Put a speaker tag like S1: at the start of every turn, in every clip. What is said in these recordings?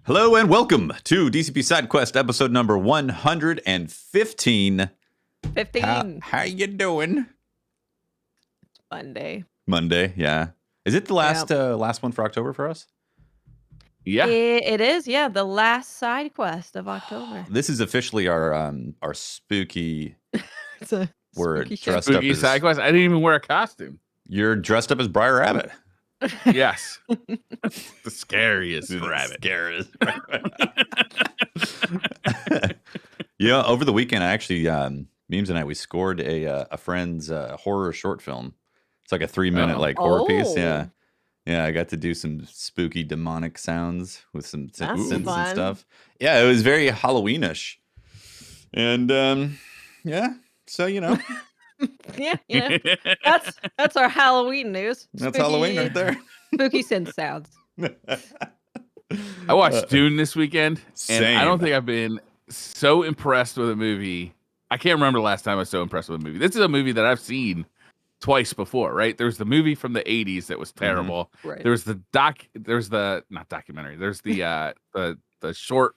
S1: Hello and welcome to DCP SideQuest episode number 115.
S2: 15.
S1: How you doing?
S2: Monday.
S1: Monday, yeah. Is it the last last one for October for us?
S3: Yeah.
S2: It is, yeah, the last side quest of October.
S1: This is officially our spooky
S2: It's a
S1: we're
S2: spooky show.
S1: dressed
S3: Spooky
S1: up as
S3: side quest. I didn't even wear a costume.
S1: You're dressed up as Briar Rabbit.
S3: Yes. The scariest rabbit.
S1: Scariest Yeah, over the weekend I actually Memes and I, we scored a friend's horror short film. It's like a 3-minute horror piece. Yeah. Yeah, I got to do some spooky demonic sounds with some synths and stuff. Yeah, it was very Halloweenish. And yeah, so
S2: yeah, that's our Halloween news.
S1: That's Halloween right there.
S2: Spooky synth sounds.
S3: I watched Dune this weekend,
S1: Same.
S3: and I don't think I've been so impressed with a movie. I can't remember the last time I was so impressed with a movie. This is a movie that I've seen twice before, right? There's the movie from the 80s that was terrible.
S2: Mm-hmm. Right.
S3: There's not documentary. There's the short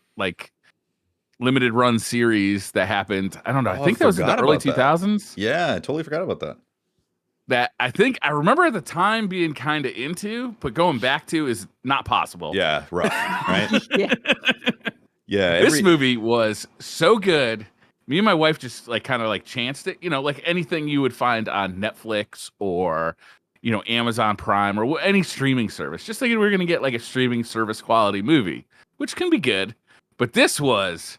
S3: limited run series that happened. I don't know. I think that was in the early 2000s.
S1: Yeah, I totally forgot about that.
S3: That I think I remember at the time being kind of into, but going back to is not possible.
S1: Yeah, rough, right?
S3: Yeah. This movie was so good. Me and my wife just kind of chanced it, like anything you would find on Netflix or, Amazon Prime or any streaming service. Just thinking we were going to get a streaming service quality movie, which can be good. But this was,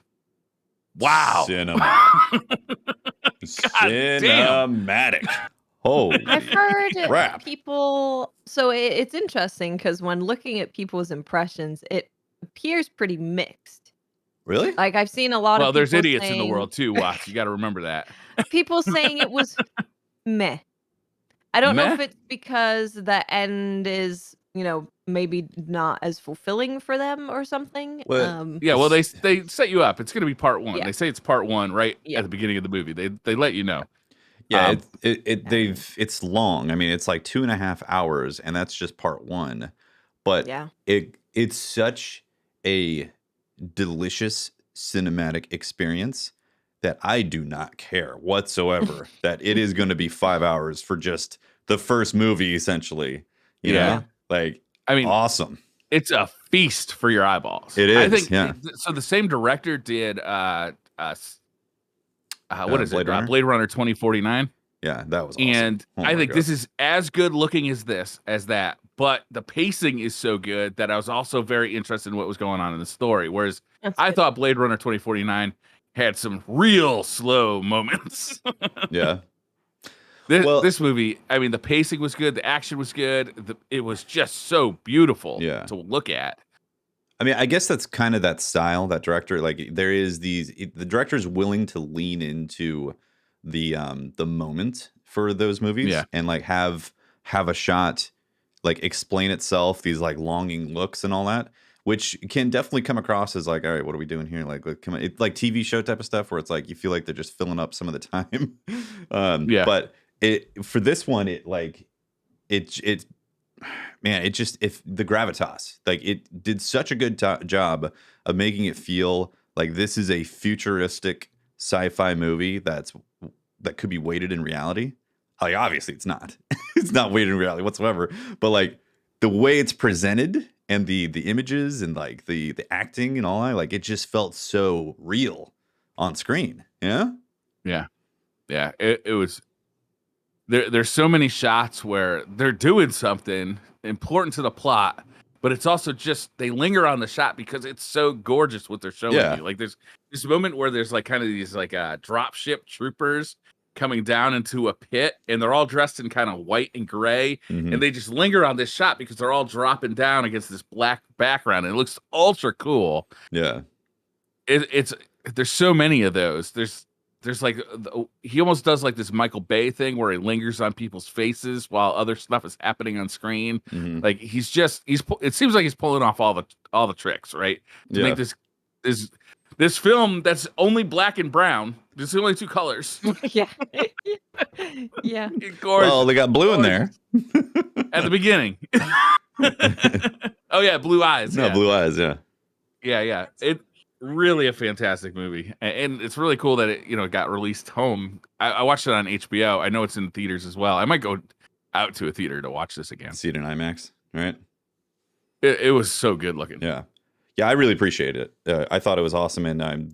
S3: wow.
S1: Cinematic. Holy
S2: I've heard
S1: crap.
S2: people. So it's interesting because when looking at people's impressions, it appears pretty mixed.
S1: Really?
S2: I've seen a lot of.
S3: Well, there's idiots
S2: saying,
S3: in the world too. Watch, you got to remember that.
S2: People saying it was meh. I don't know if it's because the end is, maybe not as fulfilling for them or something.
S3: Yeah, well, they set you up. It's going to be part one.
S2: Yeah.
S3: They say it's part one right at the beginning of the movie. They let you know.
S1: Yeah, it's long. I mean, it's like 2.5 hours, and that's just part one. But it's such a delicious cinematic experience that I do not care whatsoever that it is going to be 5 hours for just the first movie, essentially. You know? I mean, awesome.
S3: It's a feast for your eyeballs.
S1: It is.
S3: I think
S1: so.
S3: The same director did what is
S1: Blade
S3: it?
S1: Runner?
S3: Blade Runner 2049.
S1: Yeah, that was awesome.
S3: And I think this is as good looking as that, but the pacing is so good that I was also very interested in what was going on in the story. Whereas I thought Blade Runner 2049 had some real slow moments.
S1: Yeah.
S3: This movie, I mean, the pacing was good, the action was good, it was just so beautiful to look at.
S1: I mean, I guess that's kind of that style, that director. There is the director's willing to lean into the moment for those movies and have a shot explain itself, these longing looks and all that, which can definitely come across as all right, what are we doing here? Come on, it's like TV show type of stuff where it's you feel like they're just filling up some of the time. But for this one, if the gravitas, it did such a good job of making it feel like this is a futuristic sci-fi movie that could be weighted in reality. Obviously it's not. It's not weighted in reality whatsoever. But the way it's presented and the images and the acting and all that, it just felt so real on screen. Yeah.
S3: Yeah. Yeah. It was. There's so many shots where they're doing something important to the plot, but it's also just they linger on the shot because it's so gorgeous what they're showing you. There's this moment where there's kind of these drop ship troopers coming down into a pit, and they're all dressed in kind of white and gray, and they just linger on this shot because they're all dropping down against this black background, and it looks ultra cool.
S1: Yeah,
S3: it's there's so many of those. There's he almost does this Michael Bay thing where he lingers on people's faces while other stuff is happening on screen. It seems like he's pulling off all the tricks, right? To make this film that's only black and brown. There's the only two colors.
S2: Yeah.
S1: Well, they got blue in there
S3: at the beginning. Oh yeah, Blue Eyes.
S1: No,
S3: Yeah.
S1: Blue Eyes. Yeah.
S3: Yeah. It really a fantastic movie, and it's really cool that it got released home. I watched it on HBO. I know it's in theaters as well. I might go out to a theater to watch this again.
S1: See it in IMAX, right?
S3: It was so good looking.
S1: Yeah. Yeah, I really appreciate it. I thought it was awesome, and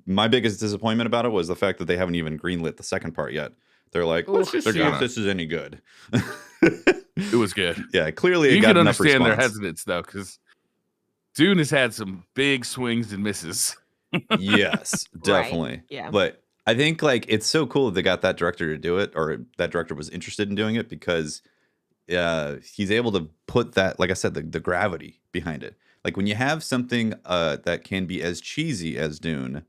S1: my biggest disappointment about it was the fact that they haven't even greenlit the second part yet. They're like, let's just see if this is any good.
S3: It was good.
S1: Yeah, clearly
S3: you
S1: it got
S3: can
S1: enough
S3: understand
S1: response.
S3: their hesitance though, because Dune has had some big swings and misses.
S1: Yes, definitely.
S2: Right. Yeah.
S1: But I think like it's so cool that they got that director to do it, or that director was interested in doing it, because he's able to put that, like I said, the gravity behind it. Like when you have something that can be as cheesy as Dune,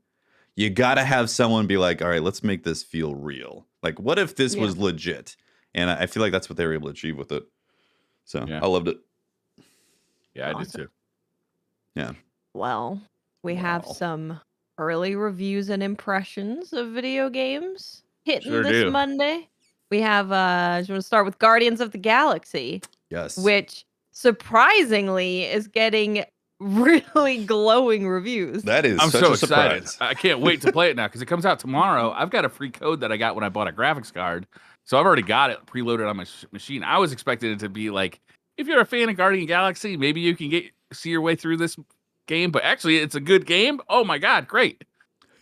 S1: you gotta have someone be like, all right, let's make this feel real. Like, what if this was legit? And I feel like that's what they were able to achieve with it. So I loved it.
S3: Yeah, I did too.
S1: Yeah.
S2: Well, we have some early reviews and impressions of video games hitting this Monday. We have, I just want to start with Guardians of the Galaxy.
S1: Yes.
S2: Which surprisingly is getting really glowing reviews.
S1: That is
S3: I'm
S1: such
S3: so
S1: a
S3: excited.
S1: surprise.
S3: I can't wait to play it now because it comes out tomorrow. I've got a free code that I got when I bought a graphics card. So I've already got it preloaded on my machine. I was expecting it to be like, if you're a fan of Guardian Galaxy, maybe you can see your way through this game. But actually, it's a good game. Oh my God, great.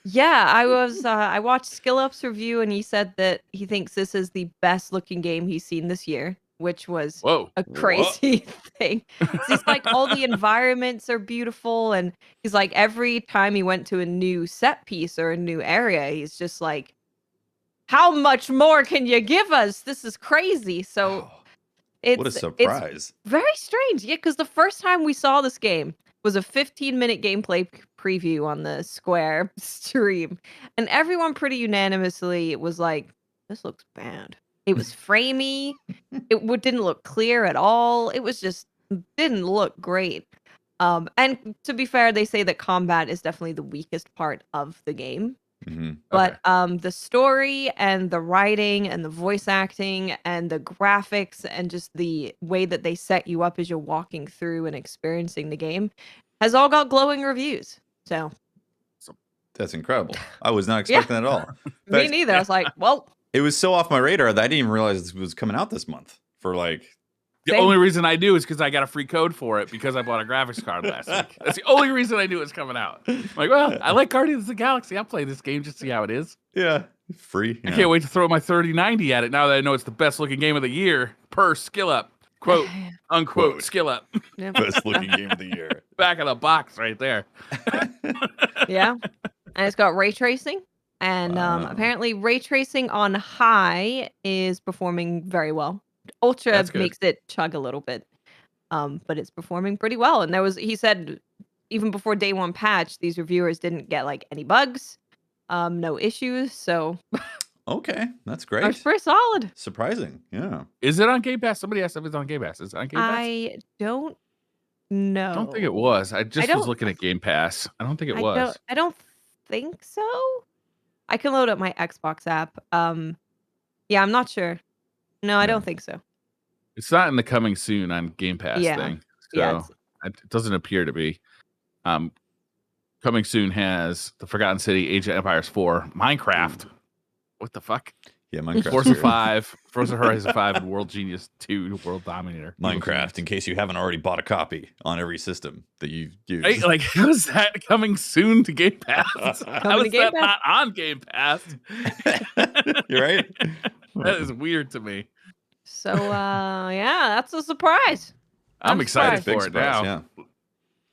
S2: Yeah, I watched SkillUp's review and he said that he thinks this is the best looking game he's seen this year, which was a crazy thing. It's like all the environments are beautiful, and he's like every time he went to a new set piece or a new area, he's just like, how much more can you give us? This is crazy. So
S1: what a surprise.
S2: It's very strange. Yeah, because the first time we saw this game was a 15-minute gameplay preview on the Square stream. And everyone pretty unanimously was like, this looks bad. It was framey. It didn't look clear at all. It was just didn't look great. And to be fair, they say that combat is definitely the weakest part of the game.
S1: Mm-hmm.
S2: But the story and the writing and the voice acting and the graphics and just the way that they set you up as you're walking through and experiencing the game has all got glowing reviews. So
S1: that's incredible. I was not expecting that at all.
S2: Me neither. I was like, well,
S1: it was so off my radar that I didn't even realize it was coming out this month for like.
S3: The only reason I knew is because I got a free code for it because I bought a graphics card last week. That's the only reason I knew it was coming out. I'm like, well, I like Guardians of the Galaxy. I'll play this game just to see how it is.
S1: Yeah, free.
S3: I can't wait to throw my 3090 at it now that I know it's the best looking game of the year per SkillUp. Quote, unquote, SkillUp.
S1: Best looking game of the year.
S3: Back of the box right there.
S2: Yeah. And it's got ray tracing. And apparently ray tracing on high is performing very well. Ultra makes it chug a little bit. But it's performing pretty well. And he said even before day one patch, these reviewers didn't get like any bugs, no issues. So
S1: okay, that's great.
S2: That's pretty solid.
S1: Surprising, yeah.
S3: Is it on Game Pass? Somebody asked if it's on Game Pass. Is it on Game Pass?
S2: I don't know.
S3: I don't think it was. I was looking at Game Pass. I don't think it was.
S2: I don't think so. I can load up my Xbox app. Yeah, I'm not sure. No, I don't think so.
S3: It's not in the coming soon on Game Pass thing. So it doesn't appear to be. Coming soon has The Forgotten City, Age of Empires 4, Minecraft. What the fuck?
S1: Yeah, Minecraft.
S3: Forza 5, Forza Horizon 5, and World Genius 2, World Dominator.
S1: Minecraft, in case you haven't already bought a copy on every system that you use.
S3: Hey, like, how is that coming soon to Game Pass? How is that not on Game Pass?
S1: You're right.
S3: That is weird to me.
S2: So, yeah, that's a surprise.
S3: I'm excited for it now.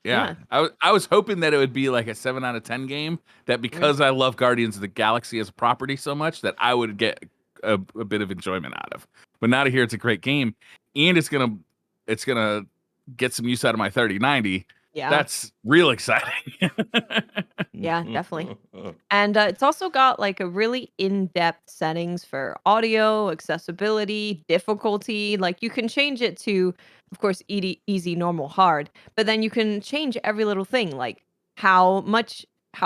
S3: Yeah. I was hoping that it would be like a 7 out of 10 game, that because I love Guardians of the Galaxy as a property so much that I would get a bit of enjoyment out of. But now to hear it's a great game and it's gonna get some use out of my 3090. Yeah, that's real exciting.
S2: Yeah, definitely. And it's also got like a really in-depth settings for audio, accessibility, difficulty. Like you can change it to, of course, easy, normal, hard. But then you can change every little thing, like how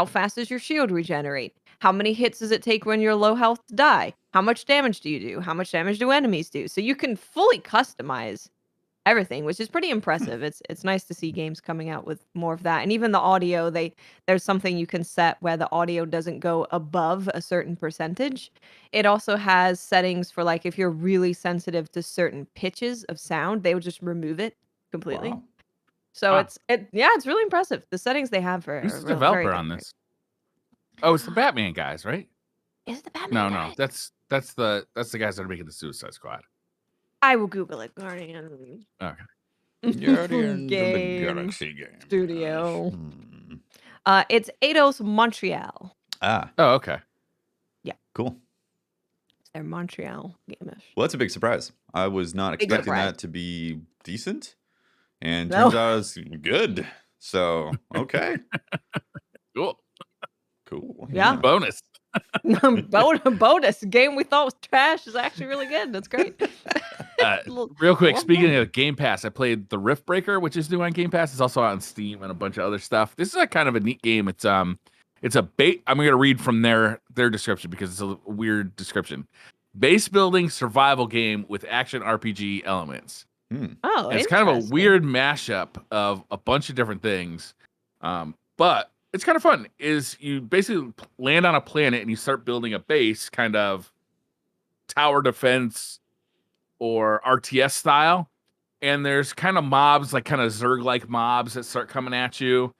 S2: fast does your shield regenerate? How many hits does it take when you're low health to die? How much damage do you do? How much damage do enemies do? So you can fully customize everything, which is pretty impressive. It's nice to see games coming out with more of that. And even the audio, there's something you can set where the audio doesn't go above a certain percentage. It also has settings for like if you're really sensitive to certain pitches of sound, they would just remove it completely.
S1: Wow.
S2: So it's really impressive. The settings they have
S3: Who's the
S2: are very
S3: developer on
S2: good.
S3: this? Oh, it's the Batman guys, right?
S2: Is it the Batman
S3: No,
S2: guys?
S3: that's the guys that are making the Suicide Squad.
S2: I will Google it. Guardian.
S3: Okay.
S1: Guardians of the
S2: Game
S1: Galaxy game
S2: Studio.
S1: Hmm.
S2: It's Eidos Montreal.
S1: Ah,
S3: Oh, okay.
S2: Yeah.
S1: cool.
S2: It's their Montreal game-ish.
S1: Well, that's a big surprise. I was not
S2: Big
S1: expecting
S2: surprise.
S1: that to be decent, and
S2: No.
S1: turns out it's good. So, okay.
S3: Cool.
S2: Yeah.
S3: Bonus.
S2: Bonus. Game we thought was trash is actually really good. That's great.
S3: Real quick, speaking of Game Pass, I played the Rift Breaker, which is new on Game Pass. It's also out on Steam and a bunch of other stuff. This is a kind of a neat game. It's a bait. I'm going to read from their description because it's a weird description. Base building survival game with action RPG elements.
S2: Oh,
S3: and it's kind of a weird mashup of a bunch of different things. But it's kind of fun. Is you basically land on a planet and you start building a base, kind of tower defense or RTS style. And there's kind of mobs, like kind of Zerg-like mobs that start coming at you.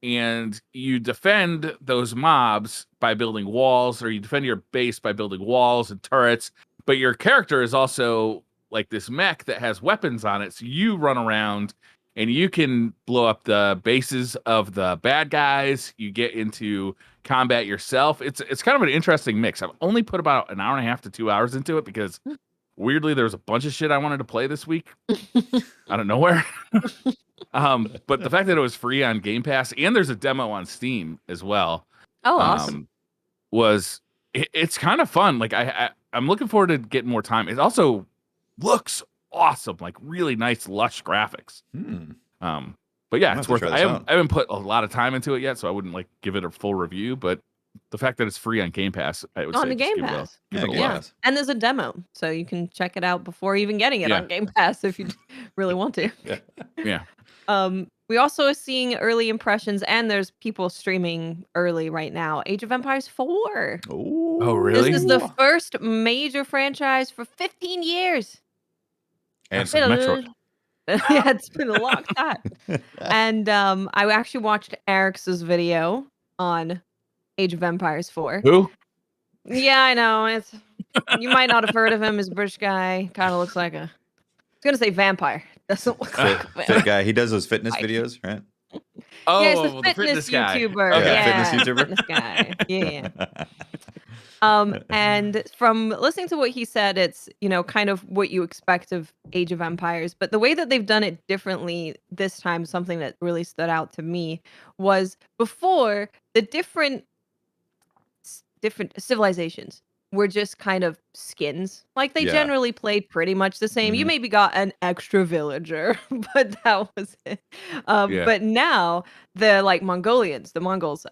S3: And you defend those mobs by building walls, or you defend your base by building walls and turrets. But your character is also like this mech that has weapons on it. So you run around and you can blow up the bases of the bad guys. You get into combat yourself. It's kind of an interesting mix. I've only put about an hour and a half to 2 hours into it because weirdly there was a bunch of shit I wanted to play this week out of nowhere. But the fact that it was free on Game Pass and there's a demo on Steam as well.
S2: Oh, awesome.
S3: It's kind of fun. Like I'm looking forward to getting more time. It also looks awesome, like really nice, lush graphics. But yeah, it's worth it. I haven't put a lot of time into it yet, so I wouldn't like give it a full review. But the fact that it's free on Game Pass, I would say
S2: the Game Pass.
S1: Yeah.
S2: And there's a demo, so you can check it out before even getting it on Game Pass if you really want to.
S3: Yeah.
S2: We also are seeing early impressions, and there's people streaming early right now. Age of Empires 4.
S3: Oh, really?
S2: This is the first major franchise for 15 years.
S3: And it's Metroid.
S2: Yeah, it's been a long time. And I actually watched Eric's video on Age of Empires 4.
S3: Who?
S2: Yeah, I know. You might not have heard of him. He's a British guy. Kind of looks like I was gonna say vampire. Doesn't look like a
S1: fit guy. He does those fitness videos, right?
S3: Oh,
S2: yeah, he's the fitness YouTuber.
S1: Okay.
S2: Yeah,
S1: Fitness YouTuber.
S2: Fitness guy. Yeah. And from listening to what he said, it's, kind of what you expect of Age of Empires. But the way that they've done it differently this time, something that really stood out to me was before the different civilizations were just kind of skins. Like they generally played pretty much the same. You maybe got an extra villager, but that was it. But now the the Mongols,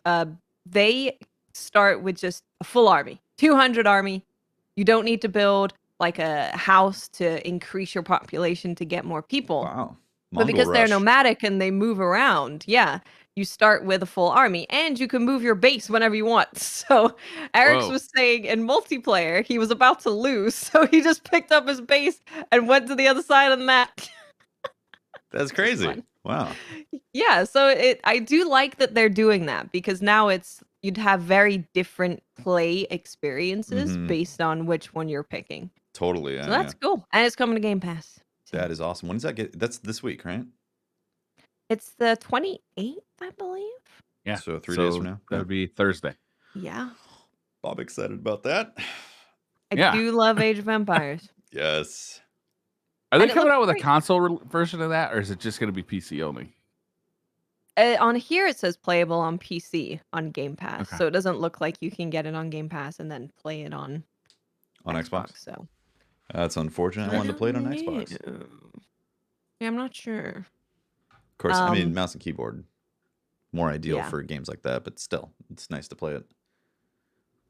S2: they start with just a full army, 200 army. You don't need to build like a house to increase your population to get more people.
S1: Wow.
S2: But because they're nomadic and they move around, you start with a full army and you can move your base whenever you want. So Eric's was saying in multiplayer, he was about to lose. So he just picked up his base and went to the other side of the map.
S1: That's crazy. Wow.
S2: Yeah. So I do like that they're doing that because now you'd have very different play experiences based on which one you're picking.
S1: Totally. Yeah,
S2: so that's cool. And it's coming to Game Pass.
S1: That is awesome. When does that get? That's this week, right?
S2: It's the 28th, I believe.
S3: Yeah.
S1: So 3 days from now.
S3: That would be Thursday.
S2: Yeah.
S1: I'm excited about that.
S2: I do love Age of Empires.
S1: Yes.
S3: Are they coming out with a console version of that, or is it just going to be PC only?
S2: On here, it says playable on PC on Game Pass. Okay. So it doesn't look like you can get it on Game Pass and then play it on
S1: Xbox.
S2: So
S1: that's unfortunate. I wanted to play it on Xbox.
S2: Yeah, I'm not sure.
S1: Of course, I mean, mouse and keyboard more ideal for games like that, but still, it's nice to play it.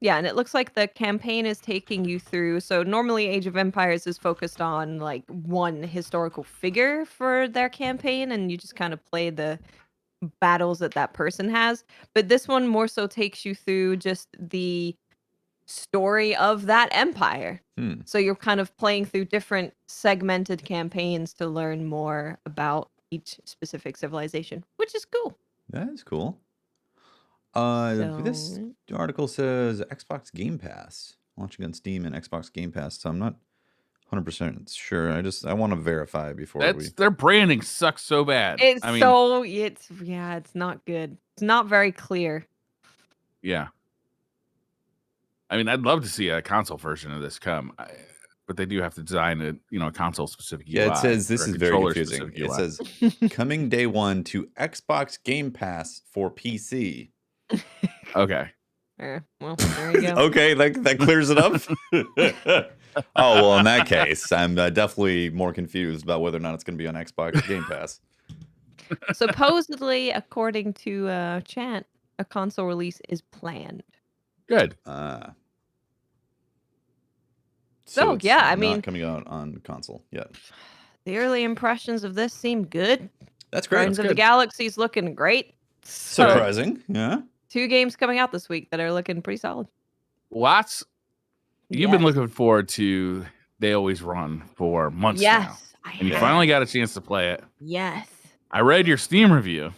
S2: Yeah, and it looks like the campaign is taking you through. So normally Age of Empires is focused on like one historical figure for their campaign, and you just kind of play the battles that that person has. But this one more so takes you through just the story of that empire. So you're kind of playing through different segmented campaigns to learn more about each specific civilization, which is cool.
S1: That is cool. This
S2: So
S1: article says Xbox Game Pass launching on Steam and Xbox Game Pass. So I'm not 100% sure. I want to verify before
S3: Their branding sucks so bad.
S2: it's it's not good. It's not very clear.
S3: Yeah. I mean, I'd love to see a console version of this come, but they do have to design a console specific UI.
S1: Yeah, it says this is very confusing. It
S3: UI.
S1: says coming day one to Xbox Game Pass for PC.
S3: Okay.
S2: Well, there you go.
S1: Okay, that clears it up. Oh, well, in that case, I'm definitely more confused about whether or not it's going to be on Xbox Game Pass.
S2: Supposedly, according to Chant, a console release is planned.
S3: Good.
S2: So
S1: it's
S2: yeah, I
S1: not
S2: mean,
S1: coming out on console yet.
S2: The early impressions of this seem good.
S1: That's great.
S2: Guardians of the Galaxy's looking great.
S1: So, surprising, yeah.
S2: 2 games coming out this week that are looking pretty solid.
S3: Lots. You've been looking forward to They Always Run for months now. And you finally got a chance to play it.
S2: Yes.
S3: I read your Steam review.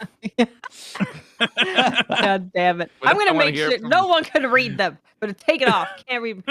S2: God damn it. I'm going to make sure no one can read them, but take it off. Can't read.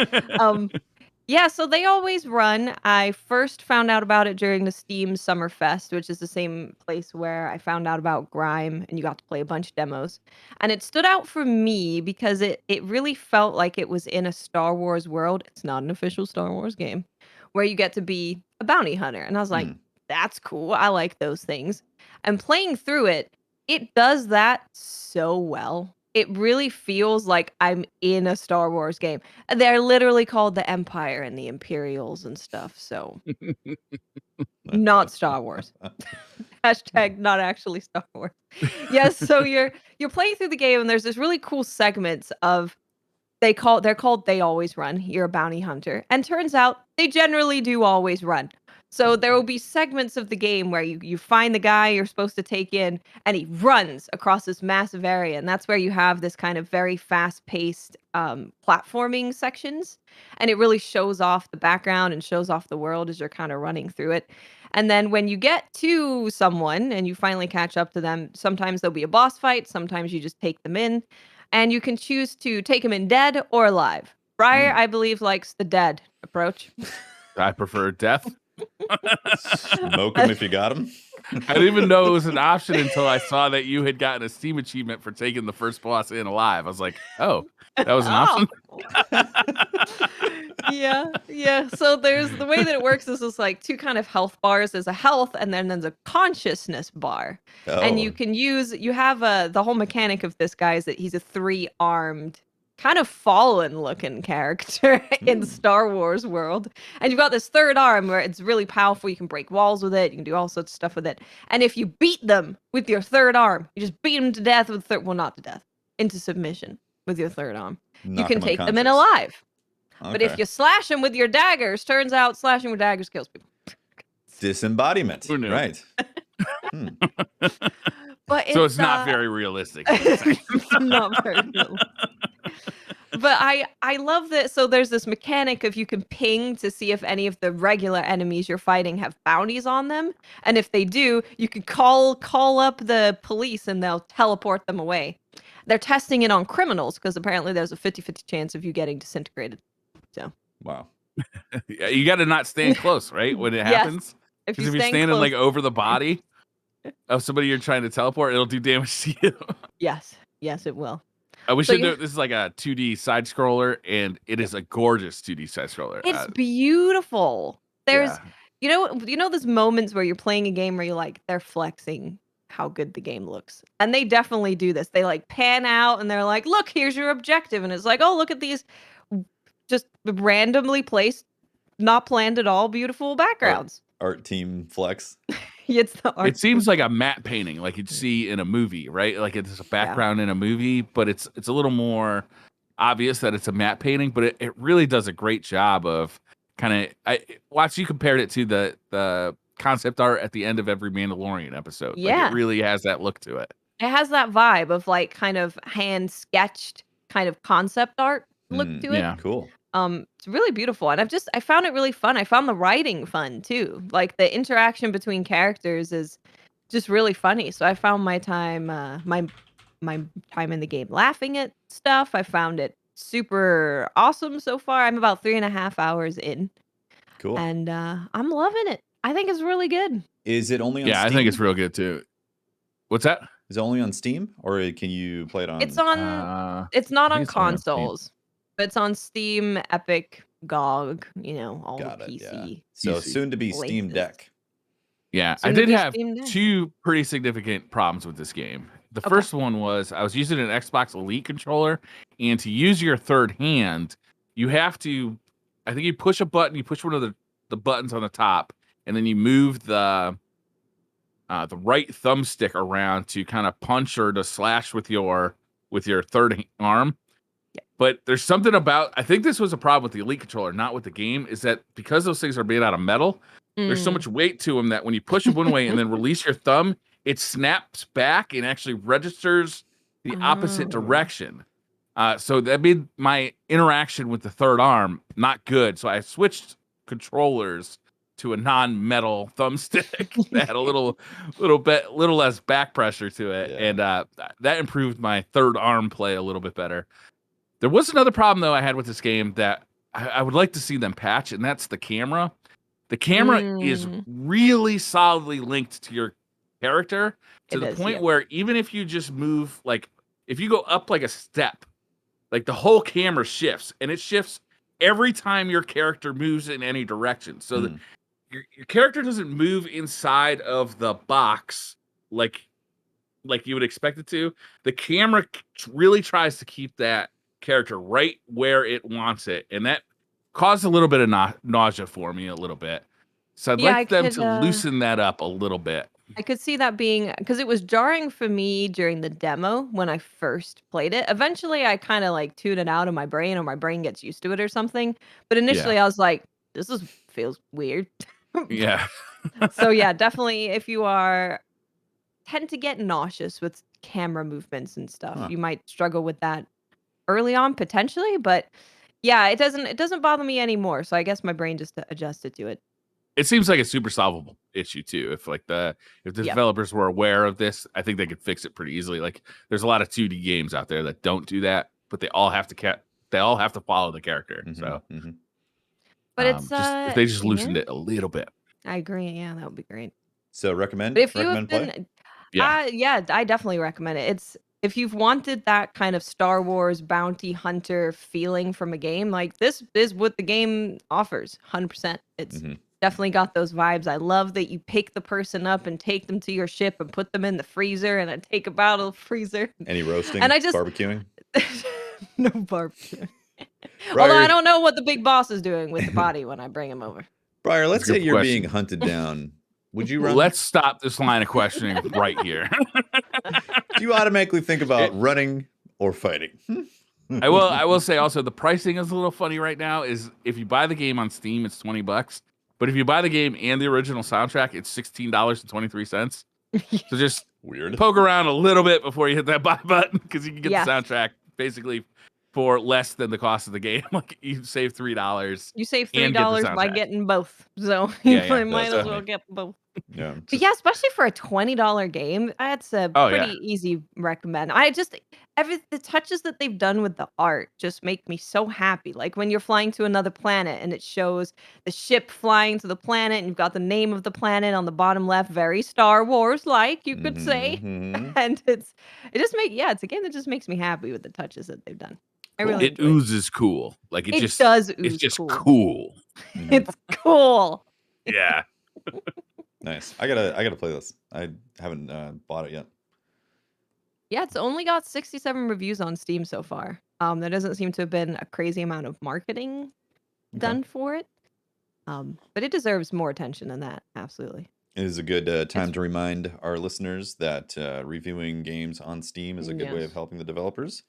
S2: Yeah, so They Always Run. I first found out about it during the Steam Summer Fest, which is the same place where I found out about Grime, and you got to play a bunch of demos. And it stood out for me because it really felt like it was in a Star Wars world. It's not an official Star Wars game, where you get to be a bounty hunter. And I was like, that's cool. I like those things. And playing through it, it does that so well. It really feels like I'm in a Star Wars game. They're literally called the Empire and the Imperials and stuff. So not Star Wars. Hashtag not actually Star Wars. Yes, so you're playing through the game and there's this really cool segments of they're called They Always Run. You're a bounty hunter. And turns out they generally do always run. So there will be segments of the game where you find the guy you're supposed to take in and he runs across this massive area. And that's where you have this kind of very fast-paced platforming sections. And it really shows off the background and shows off the world as you're kind of running through it. And then when you get to someone and you finally catch up to them, sometimes there'll be a boss fight. Sometimes you just take them in. And you can choose to take them in dead or alive. Briar, I believe, likes the dead approach.
S3: I prefer death.
S1: Smoke them if you got them.
S3: I didn't even know it was an option until I saw that you had gotten a Steam achievement for taking the first boss in alive. I was like, oh, that was an option?
S2: Yeah. So there's the way that it works is it's like 2 kind of health bars. There's a health and then there's a consciousness bar. And you have the whole mechanic of this guy is that he's a 3-armed kind of fallen looking character in Star Wars world. And you've got this 3rd arm where it's really powerful. You can break walls with it. You can do all sorts of stuff with it. And if you beat them with your 3rd arm, you just beat them to death with not to death, into submission with your 3rd arm. You can take them in alive. Okay. But if you slash them with your daggers, turns out slashing with daggers kills people.
S1: Disembodiment.
S3: Who knew?
S1: Right.
S2: But
S3: it's not very realistic.
S2: It's not very realistic. But I love that. So there's this mechanic of you can ping to see if any of the regular enemies you're fighting have bounties on them. And if they do, you can call up the police and they'll teleport them away. They're testing it on criminals because apparently there's a 50-50 chance of you getting disintegrated. So
S1: wow.
S3: Yeah, you got to not stand close, right? When it happens. Because if you're standing close, like over the body of somebody you're trying to teleport, it'll do damage to you.
S2: Yes, it will.
S3: We should do this is like a 2D side scroller, and it is a gorgeous 2D side scroller.
S2: It's beautiful. There's you know those moments where you're playing a game where you're like, they're flexing how good the game looks. And they definitely do this. They like pan out and they're like, look, here's your objective. And it's like, oh, look at these just randomly placed, not planned at all, beautiful backgrounds.
S1: Art team flex.
S2: It's the art.
S3: It seems like a matte painting, like you'd see in a movie, right? Like it's a background in a movie, but it's a little more obvious that it's a matte painting, but it really does a great job of kind of. I watch you compared it to the concept art at the end of every Mandalorian episode. Like it
S2: Yeah.
S3: really has that look to it.
S2: It has that vibe of like kind of hand sketched kind of concept art look to it.
S3: Yeah.
S1: Cool.
S2: It's really beautiful, and I found it really fun. I found the writing fun too. Like the interaction between characters is just really funny. So I found my time, my time in the game laughing at stuff. I found it super awesome so far. I'm about 3.5 hours in,
S1: Cool.
S2: and I'm loving it. I think it's really good.
S1: Is it only on
S3: Yeah,
S1: Steam?
S3: I think it's real good too. What's that?
S1: Is it only on Steam, or can you play it on?
S2: It's on. It's not on consoles, but it's on Steam, Epic, GOG. You know, all
S1: Got
S2: the
S1: it,
S2: PC.
S1: yeah. So
S3: PC.
S1: soon to be Steam Deck.
S3: Yeah,
S2: Soon
S3: I
S2: to
S3: did
S2: be
S3: have
S2: Steam Deck.
S3: 2 pretty significant problems with this game. The
S2: Okay.
S3: first one was I was using an Xbox Elite controller, and to use your third hand, you have to, I think you push a button, you push one of the buttons on the top, and then you move the right thumbstick around to kind of punch or to slash with your third arm.
S2: Yeah.
S3: But there's something about, I think this was a problem with the Elite controller, not with the game, is that because those things are made out of metal, there's so much weight to them that when you push them one way and then release your thumb, it snaps back and actually registers the opposite
S2: Oh.
S3: direction. So that made my interaction with the third arm not good. So I switched controllers to a non-metal thumbstick that had a little less back pressure to it,
S1: Yeah.
S3: and that improved my third arm play a little bit better. There was another problem though I had with this game that I would like to see them patch, and that's the camera. The camera is really solidly linked to your character to the point where even if you just move, like if you go up like a step, like the whole camera shifts, and it shifts every time your character moves in any direction. So your character doesn't move inside of the box like you would expect it to. The camera really tries to keep that character right where it wants it, and that caused a little bit of nausea for me a little bit. So I'd like them to loosen that up a little bit.
S2: I could see that being, because it was jarring for me during the demo when I first played it. Eventually, I kind of like tune it out of my brain, or my brain gets used to it or something. But initially, I was like, "This feels weird."
S3: Yeah.
S2: So yeah, definitely, if you tend to get nauseous with camera movements and stuff, you might struggle with that early on potentially. But yeah, it doesn't bother me anymore. So I guess my brain just adjusted to it.
S3: It seems like a super solvable issue too. If the developers were aware of this, I think they could fix it pretty easily. Like there's a lot of 2D games out there that don't do that, but they all have to follow the character. So,
S2: but it's
S3: if they just loosened it a little bit.
S2: I agree. Yeah, that would be great.
S1: So recommend.
S2: But if you
S1: recommend
S2: have been, I definitely recommend it. It's if you've wanted that kind of Star Wars bounty hunter feeling from a game, like this is what the game offers. 100%. It's definitely got those vibes. I love that you pick the person up and take them to your ship and put them in the freezer, and then take them out of the freezer.
S1: Any roasting?
S2: And I just
S1: barbecuing?
S2: No barbecue. Although I don't know what the big boss is doing with the body when I bring him over.
S1: Briar, let's say you're being hunted down. Would you run?
S3: Let's stop this line of questioning right here.
S1: Do you automatically think about running or fighting?
S3: I will say also the pricing is a little funny right now. Is if you buy the game on Steam, it's $20. But if you buy the game and the original soundtrack, it's $16.23. So just poke around a little bit before you hit that buy button, because you can get the soundtrack basically for less than the cost of the game. Like you save $3.
S2: You save $3 by getting both. So you might as well get both.
S1: Yeah.
S2: But yeah, especially for a $20 game, that's a pretty easy recommend. The touches that they've done with the art just make me so happy. Like when you're flying to another planet and it shows the ship flying to the planet, and you've got the name of the planet on the bottom left, very Star Wars like, you could say. And it's a game that just makes me happy with the touches that they've done. I really
S3: it oozes cool. Like it just
S2: does ooze.
S3: It's just cool.
S2: It's cool.
S3: Yeah.
S1: Nice. I gotta play this. I haven't bought it yet.
S2: Yeah, it's only got 67 reviews on Steam so far. There doesn't seem to have been a crazy amount of marketing done for it. But it deserves more attention than that. Absolutely.
S1: It is a good time to remind our listeners that reviewing games on Steam is a good way of helping the developers.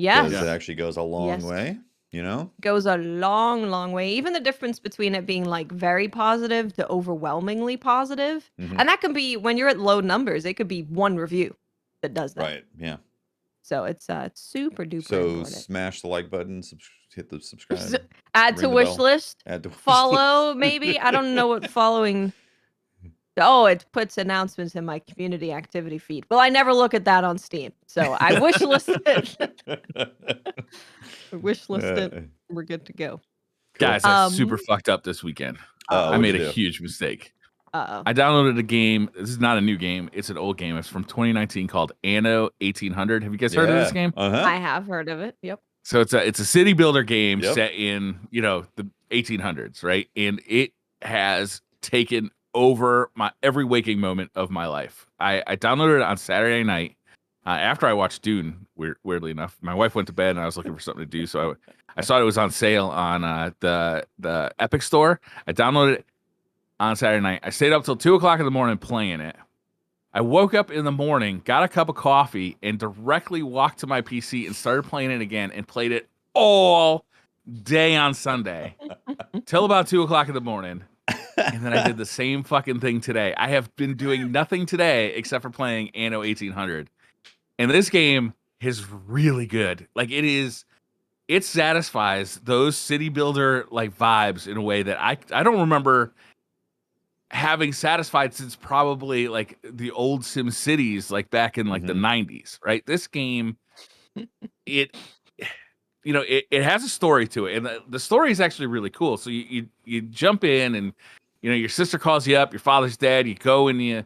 S2: Yes.
S1: It actually goes a long way, you know?
S2: Goes a long, long way. Even the difference between it being like very positive to overwhelmingly positive. And that can be when you're at low numbers, it could be one review that does that.
S1: Right. Yeah.
S2: So it's super duper important.
S1: Smash the like button, hit the subscribe.
S2: Add to wish list.
S1: Add to wish
S2: follow,
S1: list.
S2: maybe. I don't know what following. Oh, it puts announcements in my community activity feed. Well, I never look at that on Steam. So I wish listed. Wish listed. We're good to go.
S3: Guys, I super fucked up this weekend. I made a huge mistake. I downloaded a game. This is not a new game. It's an old game. It's from 2019 called Anno 1800. Have you guys heard of this game?
S2: I have heard of it. Yep.
S3: So it's a city builder game set in, the 1800s, right? And it has taken over every waking moment of my life. I downloaded it on Saturday night after I watched Dune. Weirdly enough, my wife went to bed and I was looking for something to do, so I saw it was on sale on the Epic Store. I downloaded it on Saturday night. I stayed up till 2:00 in the morning playing it. I woke up in the morning, got a cup of coffee, and directly walked to my PC and started playing it again and played it all day on Sunday till about 2:00 in the morning. And then I did the same fucking thing today. I have been doing nothing today except for playing Anno 1800. And this game is really good. Like it satisfies those city builder like vibes in a way that I don't remember having satisfied since probably like the old Sim Cities, like back in like the 90s, right? This game, it has a story to it, and the story is actually really cool. So you jump in, and your sister calls you up, your father's dead. You go and you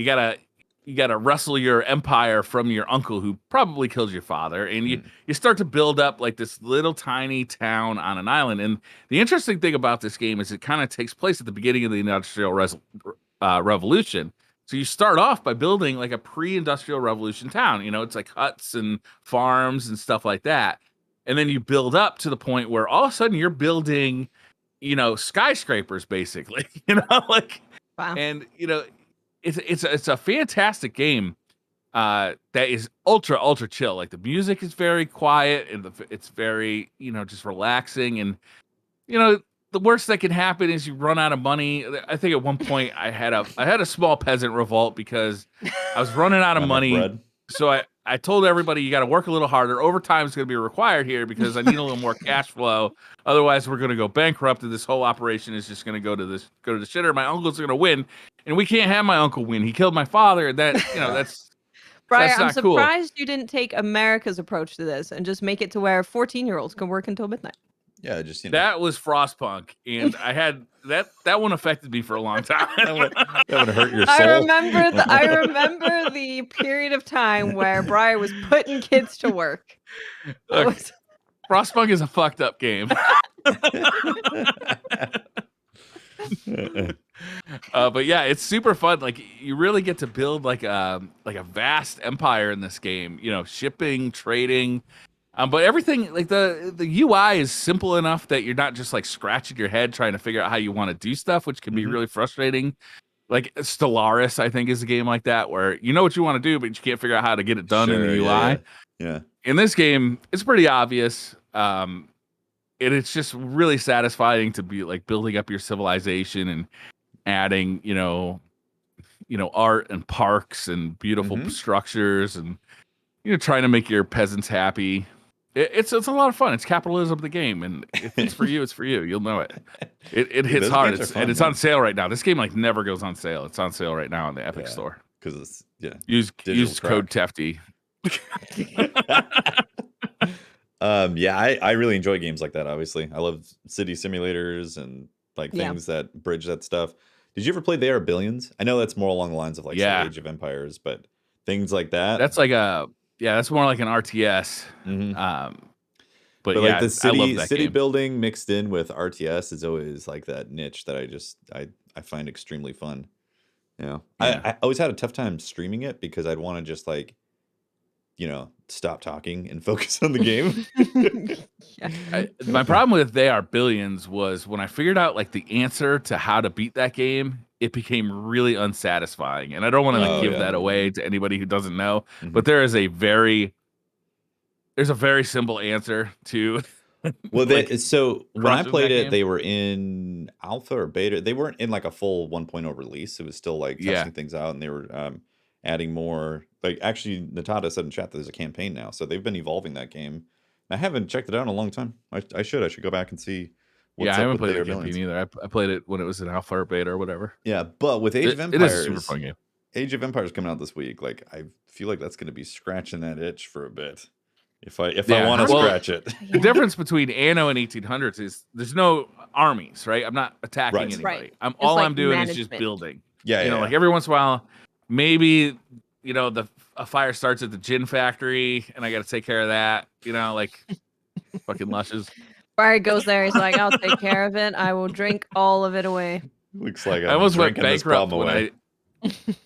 S3: gotta wrestle your empire from your uncle who probably killed your father, and you start to build up like this little tiny town on an island. And the interesting thing about this game is it kind of takes place at the beginning of the Industrial Revolution. So you start off by building like a pre-industrial revolution town. It's like huts and farms and stuff like that. And then you build up to the point where all of a sudden you're building, skyscrapers, basically.
S2: Wow.
S3: And it's a fantastic game that is ultra chill. Like the music is very quiet and it's very just relaxing. And the worst that can happen is you run out of money. I think at one point I had a small peasant revolt because I was running out of money. So I told everybody, you got to work a little harder. Overtime is going to be required here because I need a little more cash flow. Otherwise, we're going to go bankrupt, and this whole operation is just going to go to the shitter. My uncle's going to win, and we can't have my uncle win. He killed my father, and that's
S2: Brian,
S3: that's
S2: I'm
S3: not cool.
S2: surprised you didn't take America's approach to this and just make it to where 14-year-olds can work until midnight.
S1: Yeah, just
S3: that was Frostpunk, and I had that one affected me for a long time.
S1: that would hurt your soul.
S2: I remember the period of time where Brian was putting kids to work.
S3: Look, Frostpunk is a fucked up game. But yeah, it's super fun. Like you really get to build like a vast empire in this game. Shipping, trading. But everything, like the UI is simple enough that you're not just like scratching your head trying to figure out how you want to do stuff, which can be really frustrating. Like Stellaris, I think, is a game like that where you know what you want to do, but you can't figure out how to get it done in the UI.
S1: Yeah.
S3: In this game, it's pretty obvious. And it's just really satisfying to be like building up your civilization and adding, art and parks and beautiful structures and trying to make your peasants happy. It's a lot of fun. It's capitalism of the game, and if it's for you, it's for you. You'll know it. It hits hard, and it's on sale right now. This game like never goes on sale. It's on sale right now on the Epic Store
S1: because it's
S3: use code Tefty.
S1: I really enjoy games like that. Obviously, I love city simulators and like things that bridge that stuff. Did you ever play They Are Billions? I know that's more along the lines of like Age of Empires, but things like that.
S3: That's like that's more like an RTS. But
S1: like the city building mixed in with RTS is always like that niche that I find extremely fun. I always had a tough time streaming it because I'd want to just like, stop talking and focus on the game.
S3: My problem with They Are Billions was when I figured out like the answer to how to beat that game, it became really unsatisfying. And I don't want to give that away to anybody who doesn't know, but there is a very there's a very simple answer to.
S1: Well, so when I played it,
S3: game.
S1: they were in alpha or beta. They weren't in like a full 1.0 release. It was still like testing things out, and they were adding more. Like actually, Natada said in chat that there's a campaign now, so they've been evolving that game. I haven't checked it out in a long time. I should go back and see.
S3: What's I haven't played the campaign either. I played it when it was in alpha or beta or whatever.
S1: Yeah, but with Age of Empires,
S3: it is a super fun game.
S1: Age of Empires coming out this week. Like I feel like that's going to be scratching that itch for a bit. If I want to scratch it.
S3: The difference between Anno and 1800s is there's no armies, right? I'm not attacking anybody.
S2: Right.
S3: I'm doing is just building.
S1: Yeah,
S3: you know, like every once in a while, maybe a fire starts at the gin factory, and I got to take care of that. You know, like fucking lushes.
S2: Barry goes there. He's like, "I'll take care of it. I will drink all of it away."
S1: Looks like
S3: I almost went bankrupt when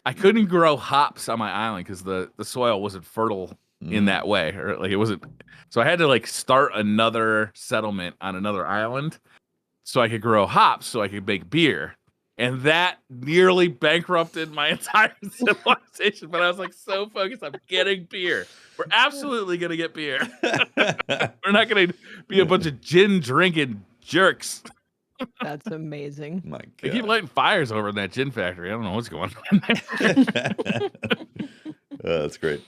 S3: I couldn't grow hops on my island because the soil wasn't fertile in that way, or like it wasn't. So I had to like start another settlement on another island so I could grow hops so I could make beer. And that nearly bankrupted my entire civilization. But I was like so focused on getting beer. We're absolutely going to get beer. We're not going to be a bunch of gin drinking jerks.
S2: That's amazing.
S1: My God.
S3: They keep lighting fires over in that gin factory. I don't know what's going on there.
S1: That's great.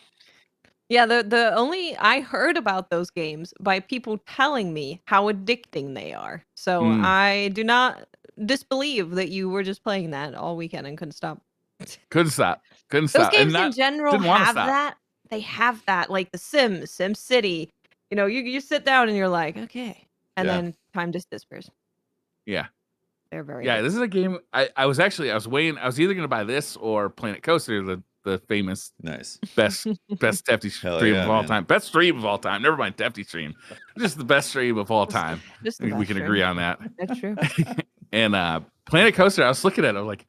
S2: Yeah, the only I heard about those games by people telling me how addicting they are. So I do not disbelieve that you were just playing that all weekend and couldn't stop.
S3: Couldn't stop.
S2: Those games in general have that. They have that, like The Sims, Sim City. You know, you sit down and you're like, okay, and then time just disappears.
S3: Yeah,
S2: they're very.
S3: Yeah, this is a game. I was weighing. I was either going to buy this or Planet Coaster, the famous best Tefty stream of all time. Best stream of all time. Never mind Tefty stream. Just the best stream of all time. We can agree on that.
S2: That's true.
S3: And Planet Coaster, I was looking at it, I'm like,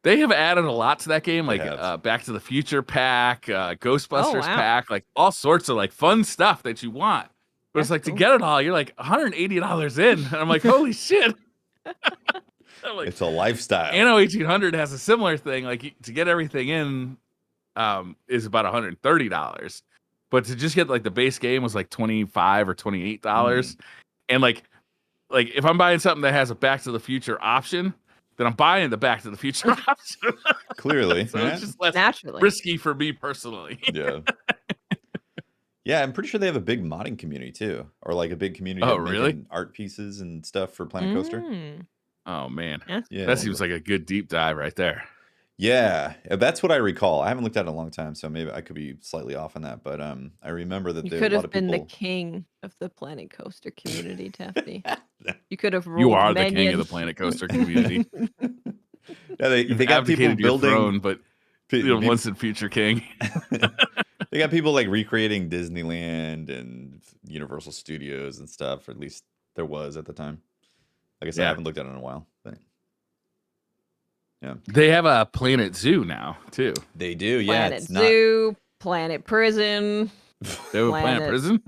S3: they have added a lot to that game, like Back to the Future pack, Ghostbusters pack, like all sorts of like fun stuff that you want. But it's like to get it all, you're like $180 in. And I'm like, holy shit.
S1: Like, it's a lifestyle.
S3: Anno 1800 has a similar thing. Like to get everything in is about $130. But to just get like the base game was like $25 or $28. And like if I'm buying something that has a Back to the Future option, then I'm buying the Back to the Future option.
S1: Clearly.
S3: So it's just less risky for me personally.
S1: Yeah. Yeah, I'm pretty sure they have a big modding community too. Or like a big community of making art pieces and stuff for Planet Coaster.
S3: Oh man.
S1: Yeah.
S3: That seems like a good deep dive right there.
S1: Yeah, that's what I recall. I haven't looked at it in a long time, so maybe I could be slightly off on that. But I remember that
S2: you
S1: there
S2: could
S1: a lot
S2: have
S1: of
S2: been
S1: people...
S2: the king of the Planet Coaster community, Tefty. You could have.
S3: You are the king of the Planet Coaster community.
S1: Yeah, they got people building,
S3: throne, but once in future king.
S1: They got people like recreating Disneyland and Universal Studios and stuff. Or at least there was at the time. Like I said, I haven't looked at it in a while. But yeah,
S3: they have a Planet Zoo now too.
S1: They do.
S2: Planet Zoo, Planet Prison.
S3: They have a Planet Prison.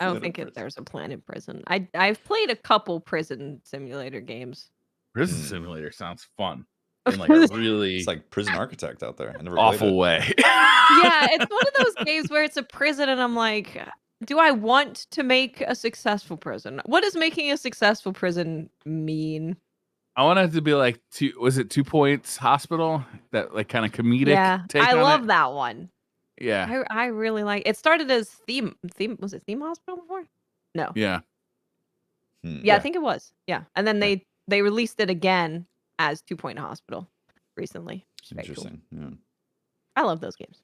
S2: I don't think there's a Planet Prison. I've played a couple prison simulator games.
S3: Prison Simulator sounds fun. In like a really,
S1: it's like Prison Architect out there. I never
S3: awful way.
S2: Yeah, it's one of those games where it's a prison, and I'm like, do I want to make a successful prison? What does making a successful prison mean?
S3: I want it to be like 2 Points Hospital? That like kind of comedic.
S2: Yeah,
S3: take
S2: I
S3: on
S2: love
S3: it.
S2: that one.
S3: Yeah,
S2: I really like. It started as theme. Was it Theme Hospital before? No.
S3: Yeah.
S2: Yeah, I think it was. Yeah, and then they released it again as 2 Point Hospital recently.
S1: Interesting. Cool. Yeah.
S2: I love those games.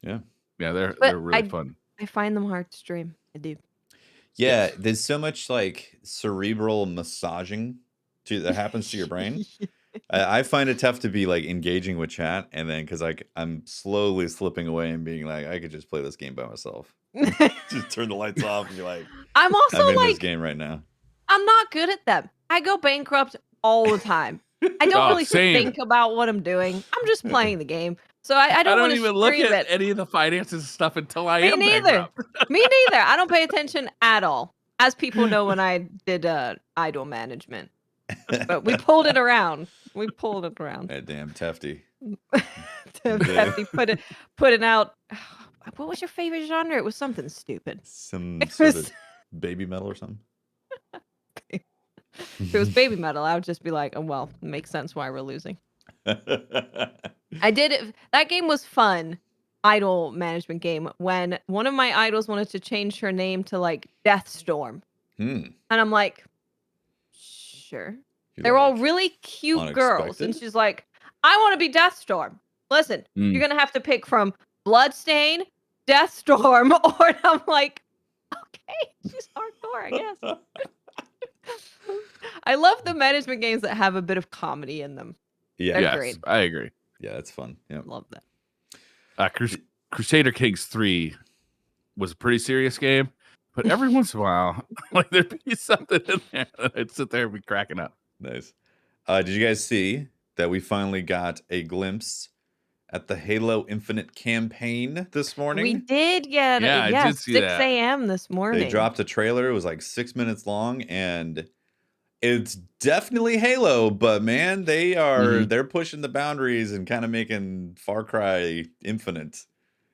S1: Yeah.
S3: Yeah, they're really fun.
S2: I find them hard to stream. I do.
S1: Yeah, there's so much like cerebral massaging that happens to your brain. I find it tough to be like engaging with chat, and then because I'm slowly slipping away and being like, I could just play this game by myself. Just turn the lights off and be like,
S2: I'm also
S1: in
S2: like
S1: this game right now.
S2: I'm not good at them. I go bankrupt all the time. I don't really think about what I'm doing. I'm just playing the game. So I don't
S3: even look at any of the finances stuff until I am bankrupt.
S2: Me neither. I don't pay attention at all. As people know when I did idle management. But we pulled it around.
S1: That damn Tefty.
S2: Tefty putting out What was your favorite genre? It was something stupid.
S1: Some sort of baby metal or something.
S2: If it was baby metal, I would just be like, oh, well, it makes sense why we're losing. I did it. That game was fun. Idol management game when one of my idols wanted to change her name to like Deathstorm. And I'm like, sure. They're all really cute girls. And she's like, I want to be Deathstorm. Listen, you're going to have to pick from Bloodstain, Deathstorm, or I'm like, okay, she's hardcore, I guess. I love the management games that have a bit of comedy in them.
S1: Yeah,
S2: yes, great.
S3: I agree.
S1: Yeah, it's fun. Yeah,
S2: love that.
S3: Crusader Kings 3 was a pretty serious game, but every once in a while, like there'd be something in there that I'd sit there and be cracking up.
S1: Nice. Did you guys see that we finally got a glimpse at the Halo Infinite campaign this morning?
S2: We did get
S3: I did see
S2: 6
S3: that.
S2: a.m. this morning.
S1: They dropped a trailer. It was like 6 minutes long, and it's definitely Halo, but man, they're pushing the boundaries and kind of making Far Cry Infinite.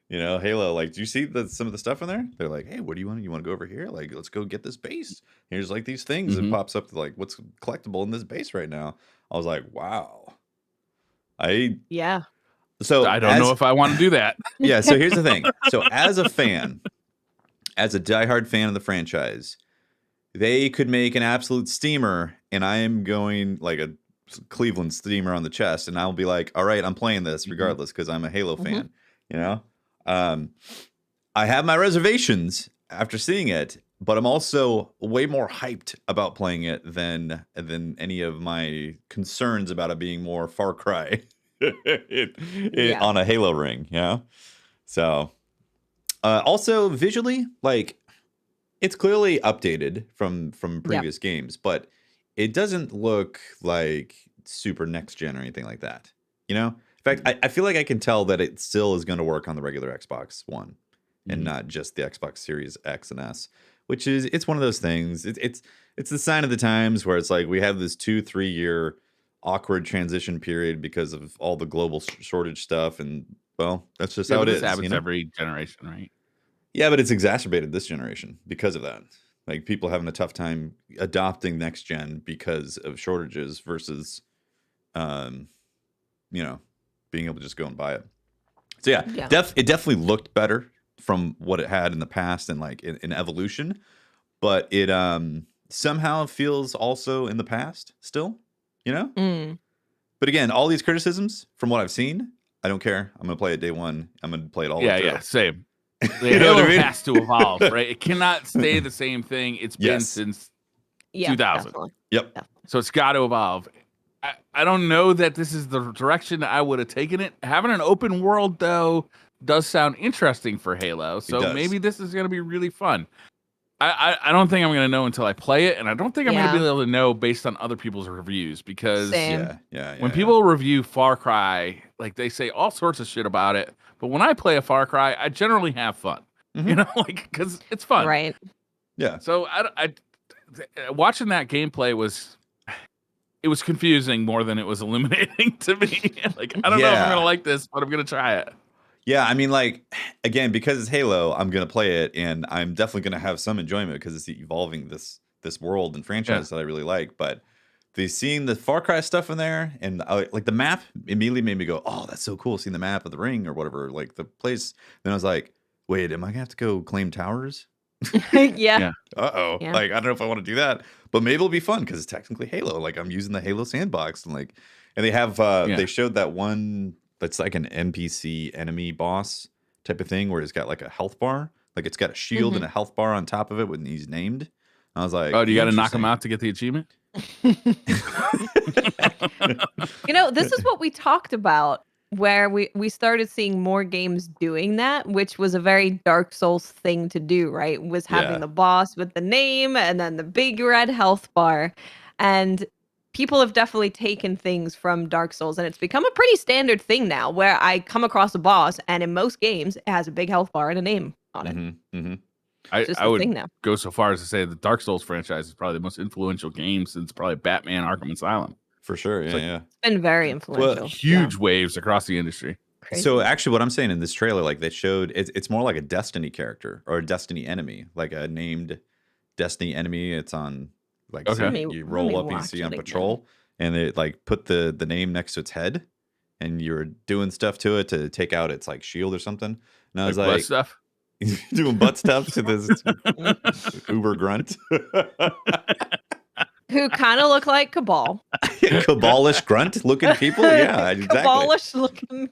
S1: You know, Halo, like, do you see some of the stuff in there? They're like, hey, what do you want? You want to go over here? Like, let's go get this base. Here's like these things. It pops up to like what's collectible in this base right now. I was like, wow. So
S3: I don't know if I want to do that.
S1: Yeah, so here's the thing. So as a fan, as a diehard fan of the franchise, they could make an absolute steamer, and I am going like a Cleveland steamer on the chest, and I'll be like, all right, I'm playing this regardless because I'm a Halo fan, you know? I have my reservations after seeing it, but I'm also way more hyped about playing it than any of my concerns about it being more Far Cry on a Halo ring, you know? So, also visually, like, it's clearly updated from previous games, but it doesn't look like super next gen or anything like that, you know? In fact, I feel like I can tell that it still is going to work on the regular Xbox One and not just the Xbox Series X and S, which is, it's one of those things. It's the sign of the times where it's like we have this 2-3 year awkward transition period because of all the global shortage stuff. And well, that's just how it is.
S3: This happens,
S1: you know?
S3: every generation, right?
S1: Yeah, but it's exacerbated this generation because of that. Like people having a tough time adopting next gen because of shortages versus, you know, being able to just go and buy it. So it definitely looked better from what it had in the past and like in evolution, but it somehow feels also in the past still, you know? But again, all these criticisms from what I've seen, I don't care. I'm going to play it day one. I'm going to play it all the way through.
S3: Yeah, same.
S1: You know what I mean?
S3: Has to evolve, right? It cannot stay the same thing it's been since 2000.
S2: Definitely.
S1: Yep.
S2: Definitely.
S3: So it's got to evolve. I don't know that this is the direction I would have taken it. Having an open world, though, does sound interesting for Halo. So maybe this is going to be really fun. I don't think I'm going to know until I play it, and I don't think I'm going to be able to know based on other people's reviews because when people review Far Cry, like they say all sorts of shit about it, but when I play a Far Cry, I generally have fun, you know, like because it's fun,
S2: right?
S1: Yeah.
S3: So I watching that gameplay was confusing more than it was illuminating to me. Like I don't know if I'm going to like this, but I'm going to try it.
S1: Yeah, I mean, like, again, because it's Halo, I'm going to play it, and I'm definitely going to have some enjoyment because it's evolving this world and franchise that I really like. But seeing the Far Cry stuff in there, and like the map immediately made me go, oh, that's so cool, seeing the map of the ring or whatever, like the place. Then I was like, wait, am I going to have to go claim towers?
S2: Yeah.
S1: Uh-oh.
S2: Yeah.
S1: Like, I don't know if I want to do that, but maybe it'll be fun because it's technically Halo. Like, I'm using the Halo sandbox, and like, and they have, they showed that one that's like an NPC enemy boss type of thing where it's got like a health bar, like it's got a shield and a health bar on top of it when he's named. I was like,
S3: oh, do you got to knock him out to get the achievement?
S2: You know, this is what we talked about where we started seeing more games doing that, which was a very Dark Souls thing to do, right? Was having the boss with the name and then the big red health bar. And people have definitely taken things from Dark Souls, and it's become a pretty standard thing now where I come across a boss, and in most games, it has a big health bar and a name on it.
S3: I would go so far as to say the Dark Souls franchise is probably the most influential game since probably Batman Arkham Asylum.
S1: For sure, yeah.
S2: It's been very influential.
S3: Huge waves across the industry.
S2: Crazy.
S1: So actually, what I'm saying in this trailer, like they showed, it's more like a Destiny character or a Destiny enemy, like a named Destiny enemy. It's on like
S3: Okay.
S1: you roll up and you see on patrol, and they like put the name next to its head, and you're doing stuff to it to take out its like shield or something. And I was
S3: butt
S1: like,
S3: stuff.
S1: doing butt stuff to this uber grunt.
S2: Who kind of look like Cabal.
S1: Cabalish grunt looking people. Yeah, exactly.
S2: Cabalish looking.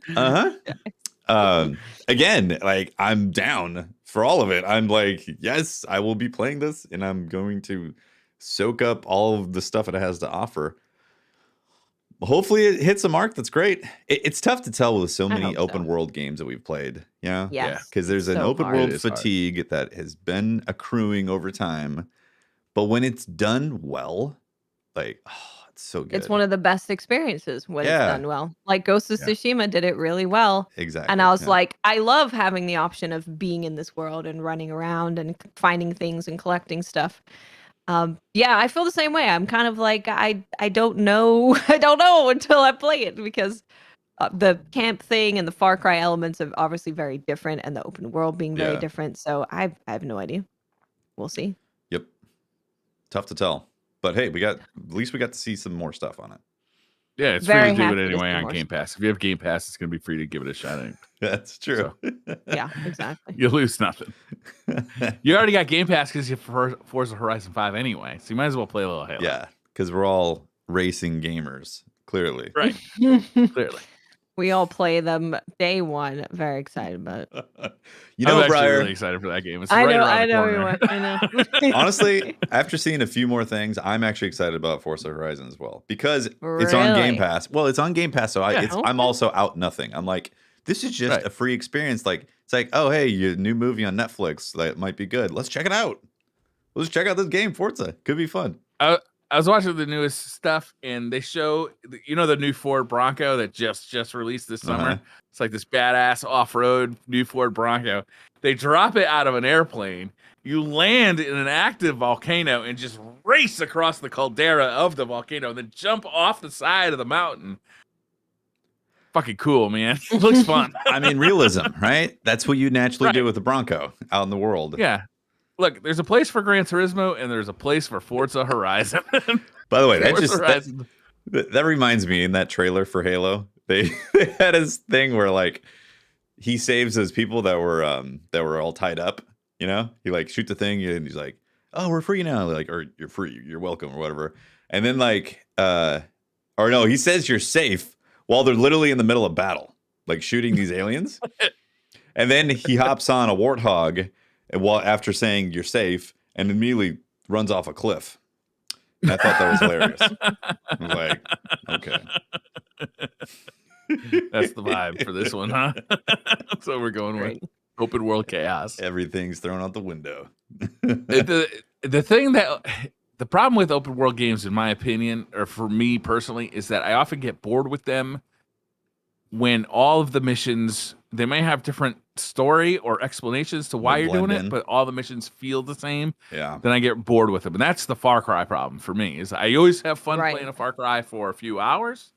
S1: Again, like I'm down for all of it. I'm like, yes, I will be playing this, and I'm going to soak up all of the stuff it has to offer. Hopefully, it hits a mark that's great. It's tough to tell with so many open world games that we've played. Yeah, because there's an open world fatigue that has been accruing over time. But when it's done well, like, oh, it's so good.
S2: It's one of the best experiences when it's done well. Like Ghost of Tsushima did it really well.
S1: Exactly.
S2: And I was like, I love having the option of being in this world and running around and finding things and collecting stuff. Yeah, I feel the same way. I'm kind of like, I don't know. I don't know until I play it, because the camp thing and the Far Cry elements are obviously very different, and the open world being very different. So I have no idea. We'll see.
S1: Yep. Tough to tell. But hey, at least we got to see some more stuff on it.
S3: Yeah, it's free to do it anyway on Game Pass. If you have Game Pass, it's going to be free to give it a shot.
S1: That's true.
S2: So, yeah, exactly.
S3: You lose nothing. You already got Game Pass because you have Forza Horizon 5 anyway, so you might as well play a little Halo.
S1: Yeah, because we're all racing gamers, clearly.
S3: Right. Clearly.
S2: We all play them day one. Very excited about it.
S3: I'm actually really excited for that game. It's right around the corner.
S2: I know.
S1: Honestly, after seeing a few more things, I'm actually excited about Forza Horizon as well, because it's on Game Pass. Well, it's on Game Pass, so I'm also out nothing. I'm like, this is just a free experience. Like, it's like, oh, hey, your new movie on Netflix that might be good. Let's check it out. Let's check out this game, Forza. Could be fun.
S3: I was watching the newest stuff, and they show, the new Ford Bronco that just released this summer. It's like this badass off-road new Ford Bronco. They drop it out of an airplane. You land in an active volcano and just race across the caldera of the volcano, and then jump off the side of the mountain. Fucking cool, man. It looks fun.
S1: I mean, realism, right? That's what you naturally do with the Bronco out in the world.
S3: Yeah. Look, there's a place for Gran Turismo, and there's a place for Forza Horizon.
S1: By the way, that reminds me, in that trailer for Halo, they had his thing where like he saves those people that were all tied up. You know, he like shoots the thing, and he's like, "Oh, we're free now," like, or "You're free, you're welcome," or whatever. And then like, or no, he says you're safe while they're literally in the middle of battle, like shooting these aliens. And then he hops on a warthog. After saying you're safe, and immediately runs off a cliff. And I thought that was hilarious. I was like, okay.
S3: That's the vibe for this one, huh? That's what we're going with. Open world chaos.
S1: Everything's thrown out the window.
S3: The problem with open world games, in my opinion, or for me personally, is that I often get bored with them when all of the missions, they may have different story or explanations to why you're doing it, but all the missions feel the same.
S1: Yeah.
S3: Then I get bored with them. And that's the Far Cry problem for me, is I always have fun playing a Far Cry for a few hours,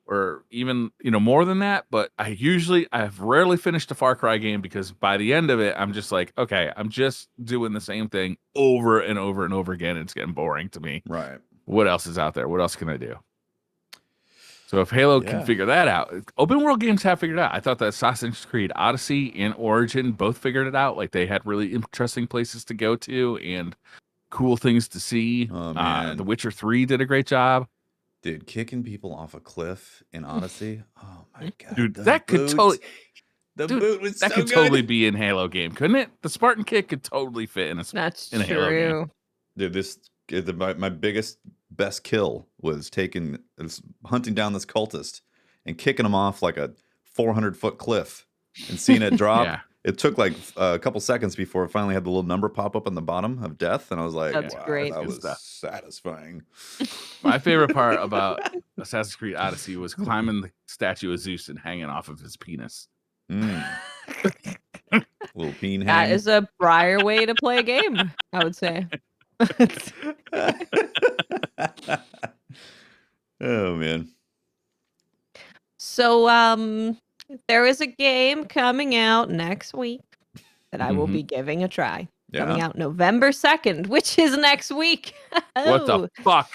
S3: or even, more than that. But I've rarely finished a Far Cry game, because by the end of it, I'm just like, okay, I'm just doing the same thing over and over and over again. It's getting boring to me.
S1: Right.
S3: What else is out there? What else can I do? So if Halo can figure that out, open world games have figured it out. I thought that Assassin's Creed Odyssey and Origin both figured it out. Like, they had really interesting places to go to and cool things to see.
S1: Oh, man.
S3: The Witcher 3 did a great job.
S1: Dude, kicking people off a cliff in Odyssey. Oh my god.
S3: Dude, that could totally
S1: boot was
S3: that
S1: so
S3: could
S1: good.
S3: totally be in Halo game, couldn't it? The Spartan kick could totally fit in a Halo game.
S1: Dude, my best kill was hunting down this cultist and kicking him off like a 400-foot cliff and seeing it drop.
S3: Yeah.
S1: It took like a couple seconds before it finally had the little number pop up on the bottom of death, and I was like,
S2: That's great.
S1: That was satisfying.
S3: My favorite part about Assassin's Creed Odyssey was climbing the statue of Zeus and hanging off of his penis.
S1: Little peen hang.
S2: That is a prior way to play a game, I would say.
S1: Oh man.
S2: So There is a game coming out next week that I will be giving a try. Coming out November 2nd, which is next week.
S3: What the fuck?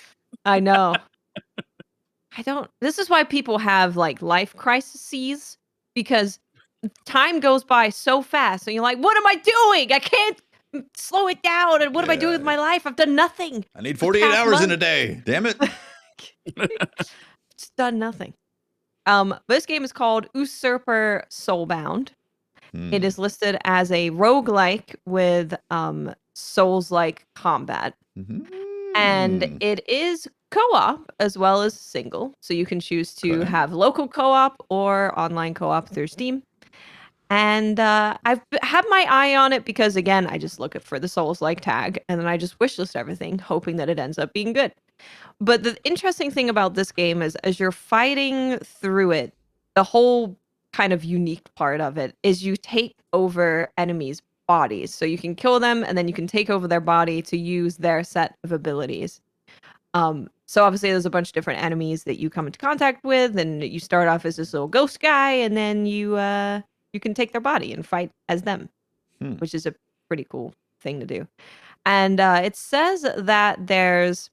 S2: I know. This is why people have like life crises, because time goes by so fast and you're like, what am I doing? I can't slow it down. And what am I doing with my life? I've done nothing.
S1: I need 48 hours in a day. Damn it.
S2: Just done nothing. This game is called Usurper Soulbound. It is listed as a roguelike with Souls-like combat. And it is co-op as well as single. So you can choose to have local co-op or online co-op through Steam. And I've had my eye on it because, again, I just look for the Souls-like tag and then I just wishlist everything, hoping that it ends up being good. But the interesting thing about this game is as you're fighting through it, the whole kind of unique part of it is you take over enemies' bodies. So you can kill them and then you can take over their body to use their set of abilities. So obviously there's a bunch of different enemies that you come into contact with, and you start off as this little ghost guy, and then you can take their body and fight as them, which is a pretty cool thing to do. And it says that there's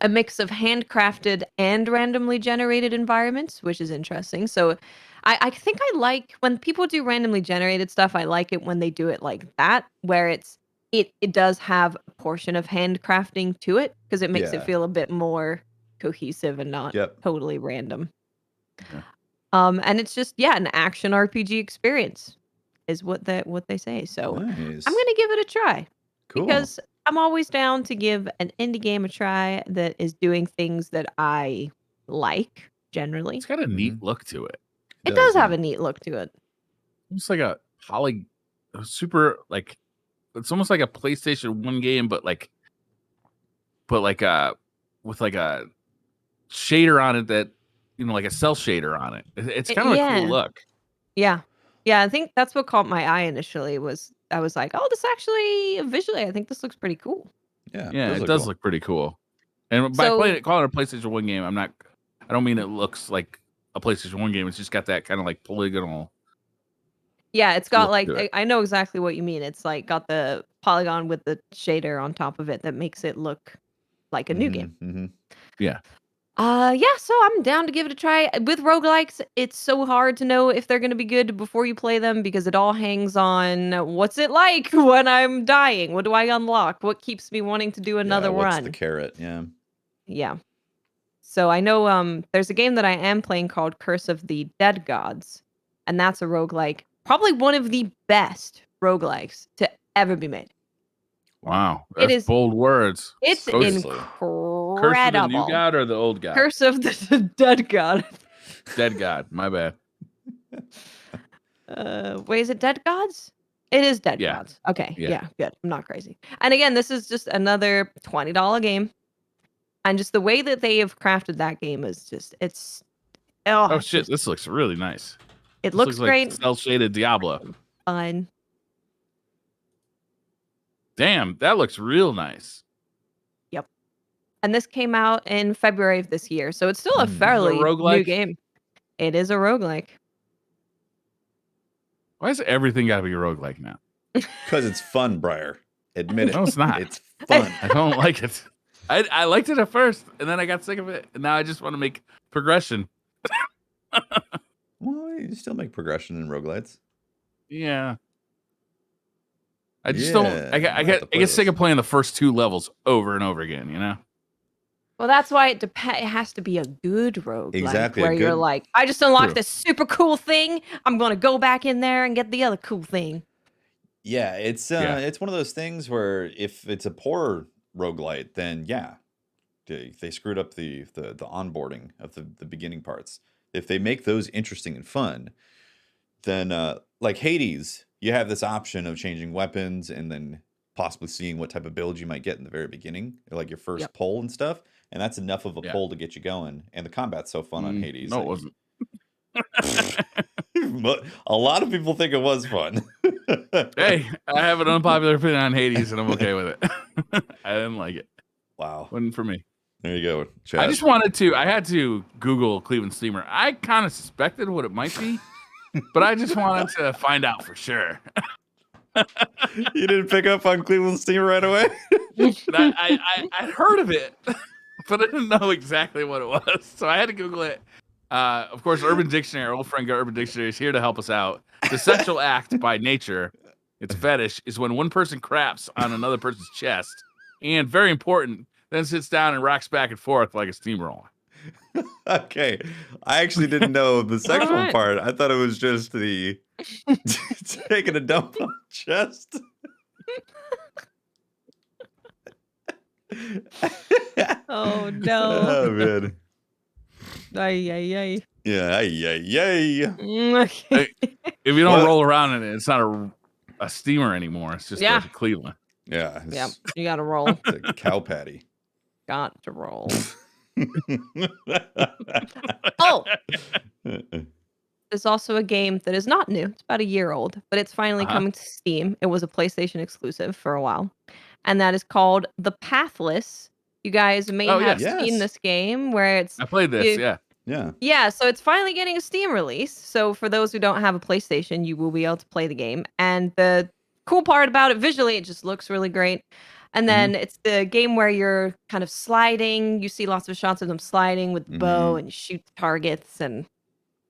S2: a mix of handcrafted and randomly generated environments, which is interesting. So I think I like when people do randomly generated stuff. I like it when they do it like that, where it does have a portion of handcrafting to it, because it makes it feel a bit more cohesive and not totally random. And it's just an action RPG experience is what they say. So I'm gonna give it a try because I'm always down to give an indie game a try that is doing things that I like generally.
S3: It's got a neat look to it.
S2: It does have a neat look to it.
S3: It's like a super like. It's almost like a PlayStation 1 game, but with like a shader on it that, like a cell shader on it. It's kind of a cool look.
S2: Yeah. Yeah, I think that's what caught my eye initially. I was like, oh, this actually visually, I think this looks pretty cool.
S3: Yeah, it does look pretty cool. And by calling it a PlayStation 1 game, I don't mean it looks like a PlayStation 1 game. It's just got that kind of like polygonal.
S2: Yeah, it's got like, I know exactly what you mean. It's like got the polygon with the shader on top of it that makes it look like a new game.
S3: Yeah.
S2: So I'm down to give it a try. With roguelikes, it's so hard to know if they're going to be good before you play them, because it all hangs on what's it like when I'm dying? What do I unlock? What keeps me wanting to do another run?
S1: What's the carrot?
S2: Yeah. So I know there's a game that I am playing called Curse of the Dead Gods, and that's a roguelike. Probably one of the best roguelikes to ever be made.
S3: Wow. That's bold words.
S2: It's incredible.
S3: Curse of the new god or the old god?
S2: Curse of the Dead God.
S3: Dead God. My bad.
S2: Wait, is it Dead Gods? It is Dead Gods. Okay. Yeah, good. I'm not crazy. And again, this is just another $20 game. And just the way that they have crafted that game is just,
S3: oh shit, this looks really nice.
S2: It looks great.
S3: Like cel-shaded Diablo.
S2: Fun.
S3: Damn, that looks real nice.
S2: Yep. And this came out in February of this year, so it's still a fairly new game. It is a roguelike.
S3: Why is everything got to be a roguelike now?
S1: Because it's fun, Briar. Admit it.
S3: No, it's not.
S1: It's fun.
S3: I don't like it. I liked it at first, and then I got sick of it, and now I just want to make progression.
S1: Well, you still make progression in roguelites.
S3: Yeah. I just don't. I get sick of playing the first 2 levels over and over again.
S2: Well, that's why it has to be a good roguelike.
S1: Exactly.
S2: Where you're like, I just unlocked this super cool thing. I'm gonna go back in there and get the other cool thing.
S1: Yeah, it's one of those things where if it's a poor roguelite, then they screwed up the onboarding of the beginning parts. If they make those interesting and fun, then like Hades, you have this option of changing weapons and then possibly seeing what type of build you might get in the very beginning, like your first pull and stuff. And that's enough of a pull to get you going. And the combat's so fun on Hades.
S3: No, it wasn't.
S1: A lot of people think it was fun.
S3: Hey, I have an unpopular opinion on Hades, and I'm okay with it. I didn't like it.
S1: Wow.
S3: Wasn't for me.
S1: There you go, Chad.
S3: I had to Google Cleveland Steamer. I kind of suspected what it might be, but I just wanted to find out for sure.
S1: You didn't pick up on Cleveland Steam right away?
S3: I'd heard of it, but I didn't know exactly what it was, so I had to Google it. Of course, Urban Dictionary, our old friend Urban Dictionary, is here to help us out. The sexual act by nature, its fetish, is when one person craps on another person's chest, and very important, then sits down and rocks back and forth like a steamroller.
S1: Okay, I actually didn't know the sexual
S2: right.
S1: part. I thought it was just the taking a dump on the chest.
S2: Oh no.
S1: Oh man.
S2: Ay, ay, ay.
S1: Yeah, yay.
S2: Okay.
S3: If you don't roll around in it, it's not a steamer anymore. It's just
S2: Yeah.
S3: like a Cleveland.
S1: Yeah.
S2: Yeah, you gotta roll.
S1: It's a cow patty.
S2: Got to roll. Oh, there's also a game that is not new. It's about a year old, but it's finally coming to Steam. It was a PlayStation exclusive for a while, and that is called The Pathless. You guys may have seen this game where it's.
S3: I played this,
S2: Yeah, so it's finally getting a Steam release. So for those who don't have a PlayStation, you will be able to play the game. And the cool part about it, visually, it just looks really great. And then it's the game where you're kind of sliding. You see lots of shots of them sliding with the bow and you shoot targets. And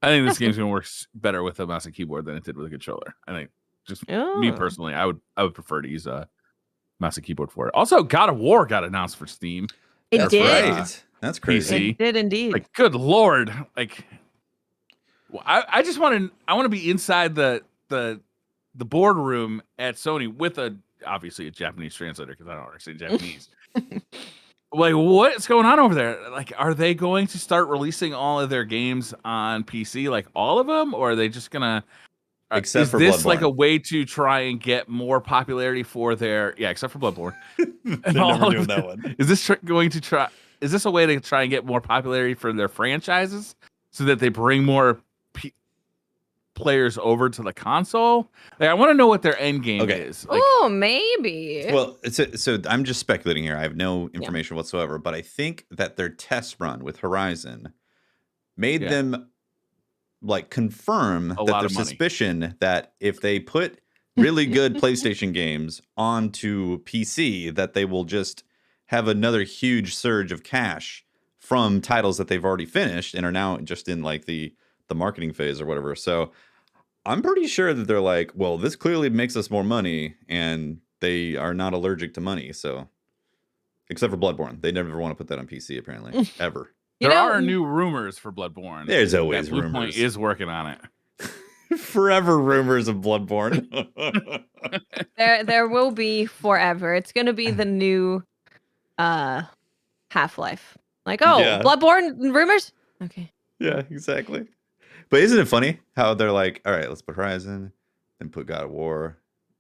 S3: I think this game's gonna work better with a mouse and keyboard than it did with a controller. I think, just me personally, I would prefer to use a mouse and keyboard for it. Also, God of War got announced for Steam.
S2: It did.
S1: Right. That's crazy.
S3: PC.
S2: It did indeed.
S3: Like, good lord! Like, I just want to be inside the boardroom at Sony with obviously a Japanese translator because I don't understand Japanese. Like, what's going on over there? Like, are they going to start releasing all of their games on PC, like all of them, or are they just gonna?
S1: Except for
S3: this
S1: Bloodborne.
S3: like a way to try and get more popularity for their except for Bloodborne?
S1: They're never doing that one.
S3: Is this going to try? Is this a way to try and get more popularity for their franchises so that they bring more players over to the console? Like, I want to know what their end game is. Like,
S2: oh, maybe.
S1: Well, so I'm just speculating here. I have no information whatsoever, but I think that their test run with Horizon made them like confirm that their suspicion that if they put really good PlayStation games onto PC, that they will just have another huge surge of cash from titles that they've already finished and are now just in like the marketing phase or whatever. So I'm pretty sure that they're like, well, this clearly makes us more money, and they are not allergic to money. So, except for Bloodborne, they never want to put that on PC apparently, ever.
S3: There are new rumors for Bloodborne.
S1: There's always
S3: Blue
S1: rumors.
S3: Point is working on it.
S1: Forever rumors of Bloodborne.
S2: There will be forever. It's gonna be the new Half-Life. Like, Bloodborne rumors? Okay.
S1: Yeah, exactly. But isn't it funny how they're like, all right, let's put Horizon, then put God of War,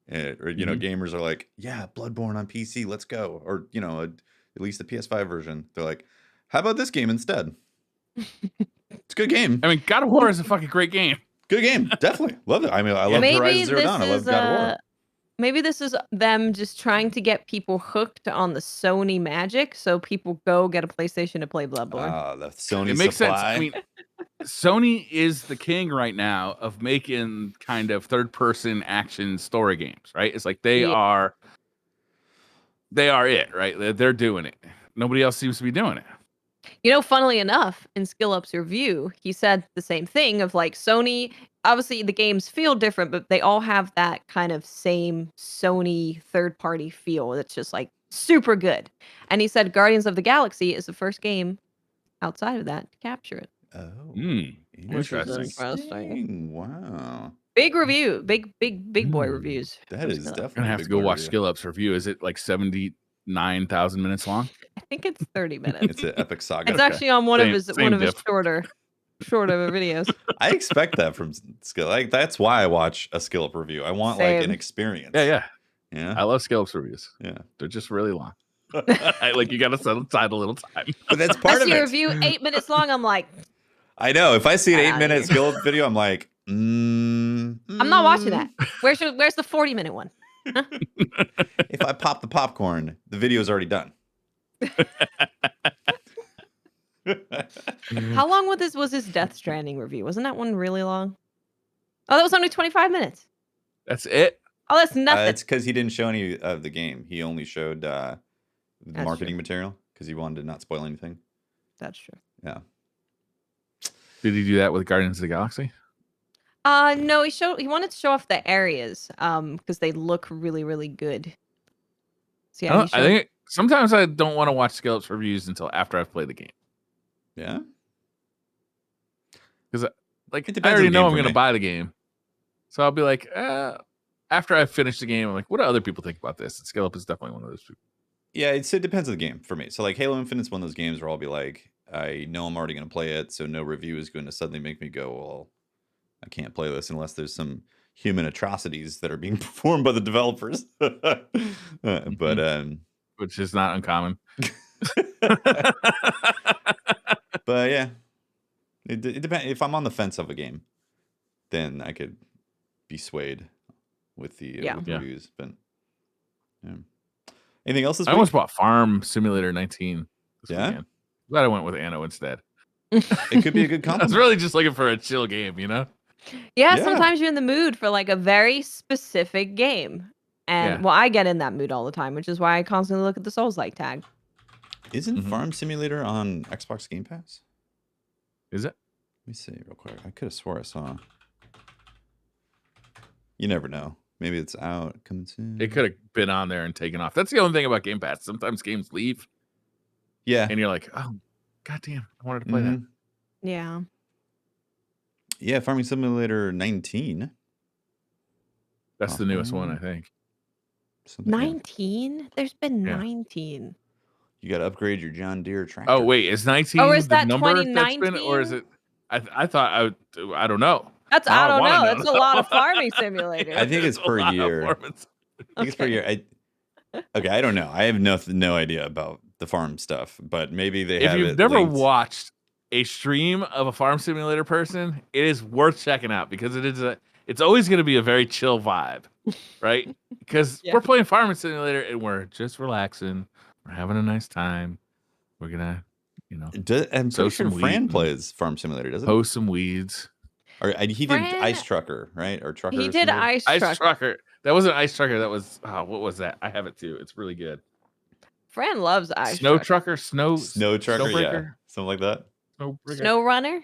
S1: or gamers are like, yeah, Bloodborne on PC, let's go, or at least the PS5 version. They're like, how about this game instead? It's a good game.
S3: I mean, God of War is a fucking great game.
S1: Good game, definitely love it. I mean, I love Horizon Zero Dawn. I love God of War.
S2: Maybe this is them just trying to get people hooked on the Sony magic, so people go get a PlayStation to play Bloodborne.
S1: The Sony
S3: it makes
S1: supply.
S3: sense. I mean, Sony is the king right now of making kind of third-person action story games, right? It's like they are it, right? They're doing it. Nobody else seems to be doing it.
S2: Funnily enough, in SkillUp's review, he said the same thing of like Sony, obviously the games feel different, but they all have that kind of same Sony third-party feel that's just like super good. And he said Guardians of the Galaxy is the first game outside of that to capture it.
S1: Oh,
S2: interesting.
S1: Wow.
S2: Big review. Big boy reviews.
S1: That is definitely.
S3: I'm gonna have to go watch SkillUp's review. Is it like 79,000 minutes long?
S2: I think it's 30 minutes.
S1: It's an epic saga.
S2: It's actually on one of his shorter videos.
S1: I expect that from Skill. Like, that's why I watch a SkillUp review. I want like an experience.
S3: Yeah.
S1: I
S3: love SkillUp's reviews.
S1: Yeah,
S3: they're just really long. Like, you gotta set aside a little time.
S1: But that's part of it.
S2: I see a review 8 minutes long. I'm like,
S1: I know. If I see an 8-minute SkillUp video, I'm like,
S2: I'm not watching that. Where's the 40-minute one? Huh?
S1: If I pop the popcorn, the video's already done.
S2: How long was his Death Stranding review? Wasn't that one really long? Oh, that was only 25 minutes.
S3: That's it?
S2: Oh, that's nothing.
S1: It's because he didn't show any of the game. He only showed the marketing
S2: true.
S1: material because he wanted to not spoil anything.
S2: That's true.
S1: Yeah.
S3: Did he do that with Guardians of the Galaxy?
S2: No, he wanted to show off the areas because they look really, really good. So yeah,
S3: I think sometimes I don't want to watch Scallops reviews until after I've played the game.
S1: Yeah.
S3: Because like
S1: It
S3: I
S1: depends on
S3: already
S1: the
S3: know
S1: game
S3: I'm
S1: for
S3: going to
S1: me.
S3: buy the game. So I'll be like, after I finish the game, I'm like, what do other people think about this? And Scallops is definitely one of those people.
S1: Yeah, it depends on the game for me. So like Halo Infinite's one of those games where I'll be like, I know I'm already going to play it, so no review is going to suddenly make me go, well, I can't play this unless there's some human atrocities that are being performed by the developers. But
S3: which is not uncommon.
S1: But yeah, it depends. If I'm on the fence of a game, then I could be swayed with the with reviews. But yeah. Anything else this
S3: I
S1: week?
S3: almost bought Farm Simulator 19 this weekend. Glad I went with Anno instead.
S1: It could be a good
S3: I
S1: compliment.
S3: was really just looking for a chill game, you know?
S2: Yeah, sometimes you're in the mood for like a very specific game. And well, I get in that mood all the time, which is why I constantly look at the Souls-like tag.
S1: Isn't Farm Simulator on Xbox Game Pass?
S3: Is it?
S1: Let me see real quick. I could have swore I saw. You never know. Maybe it's out coming soon.
S3: It could have been on there and taken off. That's the only thing about Game Pass. Sometimes games leave.
S1: Yeah.
S3: And you're like, oh, goddamn, I wanted to play that.
S2: Yeah.
S1: Yeah, Farming Simulator 19.
S3: That's the newest one, I think.
S2: 19? There's been 19.
S1: You got to upgrade your John Deere tractor.
S3: Oh, wait, is 19
S2: is
S3: the
S2: that
S3: number that's been, or is it? I thought I don't know.
S2: That's I don't know. That's a lot of farming simulators.
S1: I think it's per year. I think it's per year. Okay, I don't know. I have no idea about the farm stuff, but maybe they have it.
S3: If you've never
S1: linked.
S3: watched a stream of a farm simulator person, it is worth checking out because it's always going to be a very chill vibe, right? Because we're playing farming simulator and we're just relaxing, we're having a nice time. We're gonna,
S1: I'm pretty sure Fran plays farm simulator, doesn't he?
S3: Post some weeds.
S1: Or he did Ice Trucker, right? Or Trucker.
S2: He did Ice
S3: Trucker. That wasn't Ice Trucker. That was what was that? I have it too. It's really good.
S2: Fran loves Ice
S3: Snow Trucker. Snow
S1: Trucker. Yeah, something like that.
S2: Snow Runner.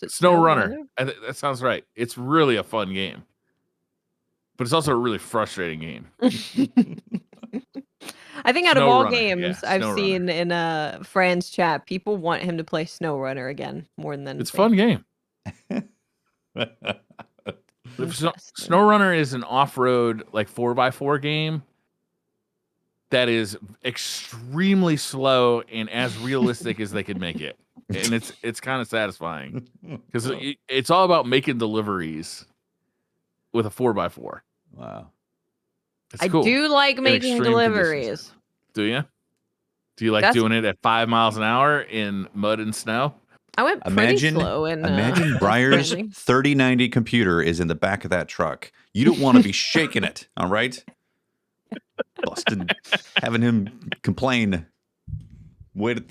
S3: Snow Runner. That sounds right. It's really a fun game, but it's also a really frustrating game.
S2: I think out of all games I've seen in Fran's chat, people want him to play Snow Runner again more than
S3: it's a fun game. Snow Runner is an off-road like 4x4 game that is extremely slow and as realistic as they could make it, and it's kind of satisfying because it's all about making deliveries with a 4x4.
S1: Wow,
S2: I do like making deliveries.
S3: Do you? Do you like doing it at 5 miles an hour in mud and snow?
S2: I went pretty slow.
S1: Imagine Briar's 3090 computer is in the back of that truck. You don't want to be shaking it, all right? Busted, having him complain, wait at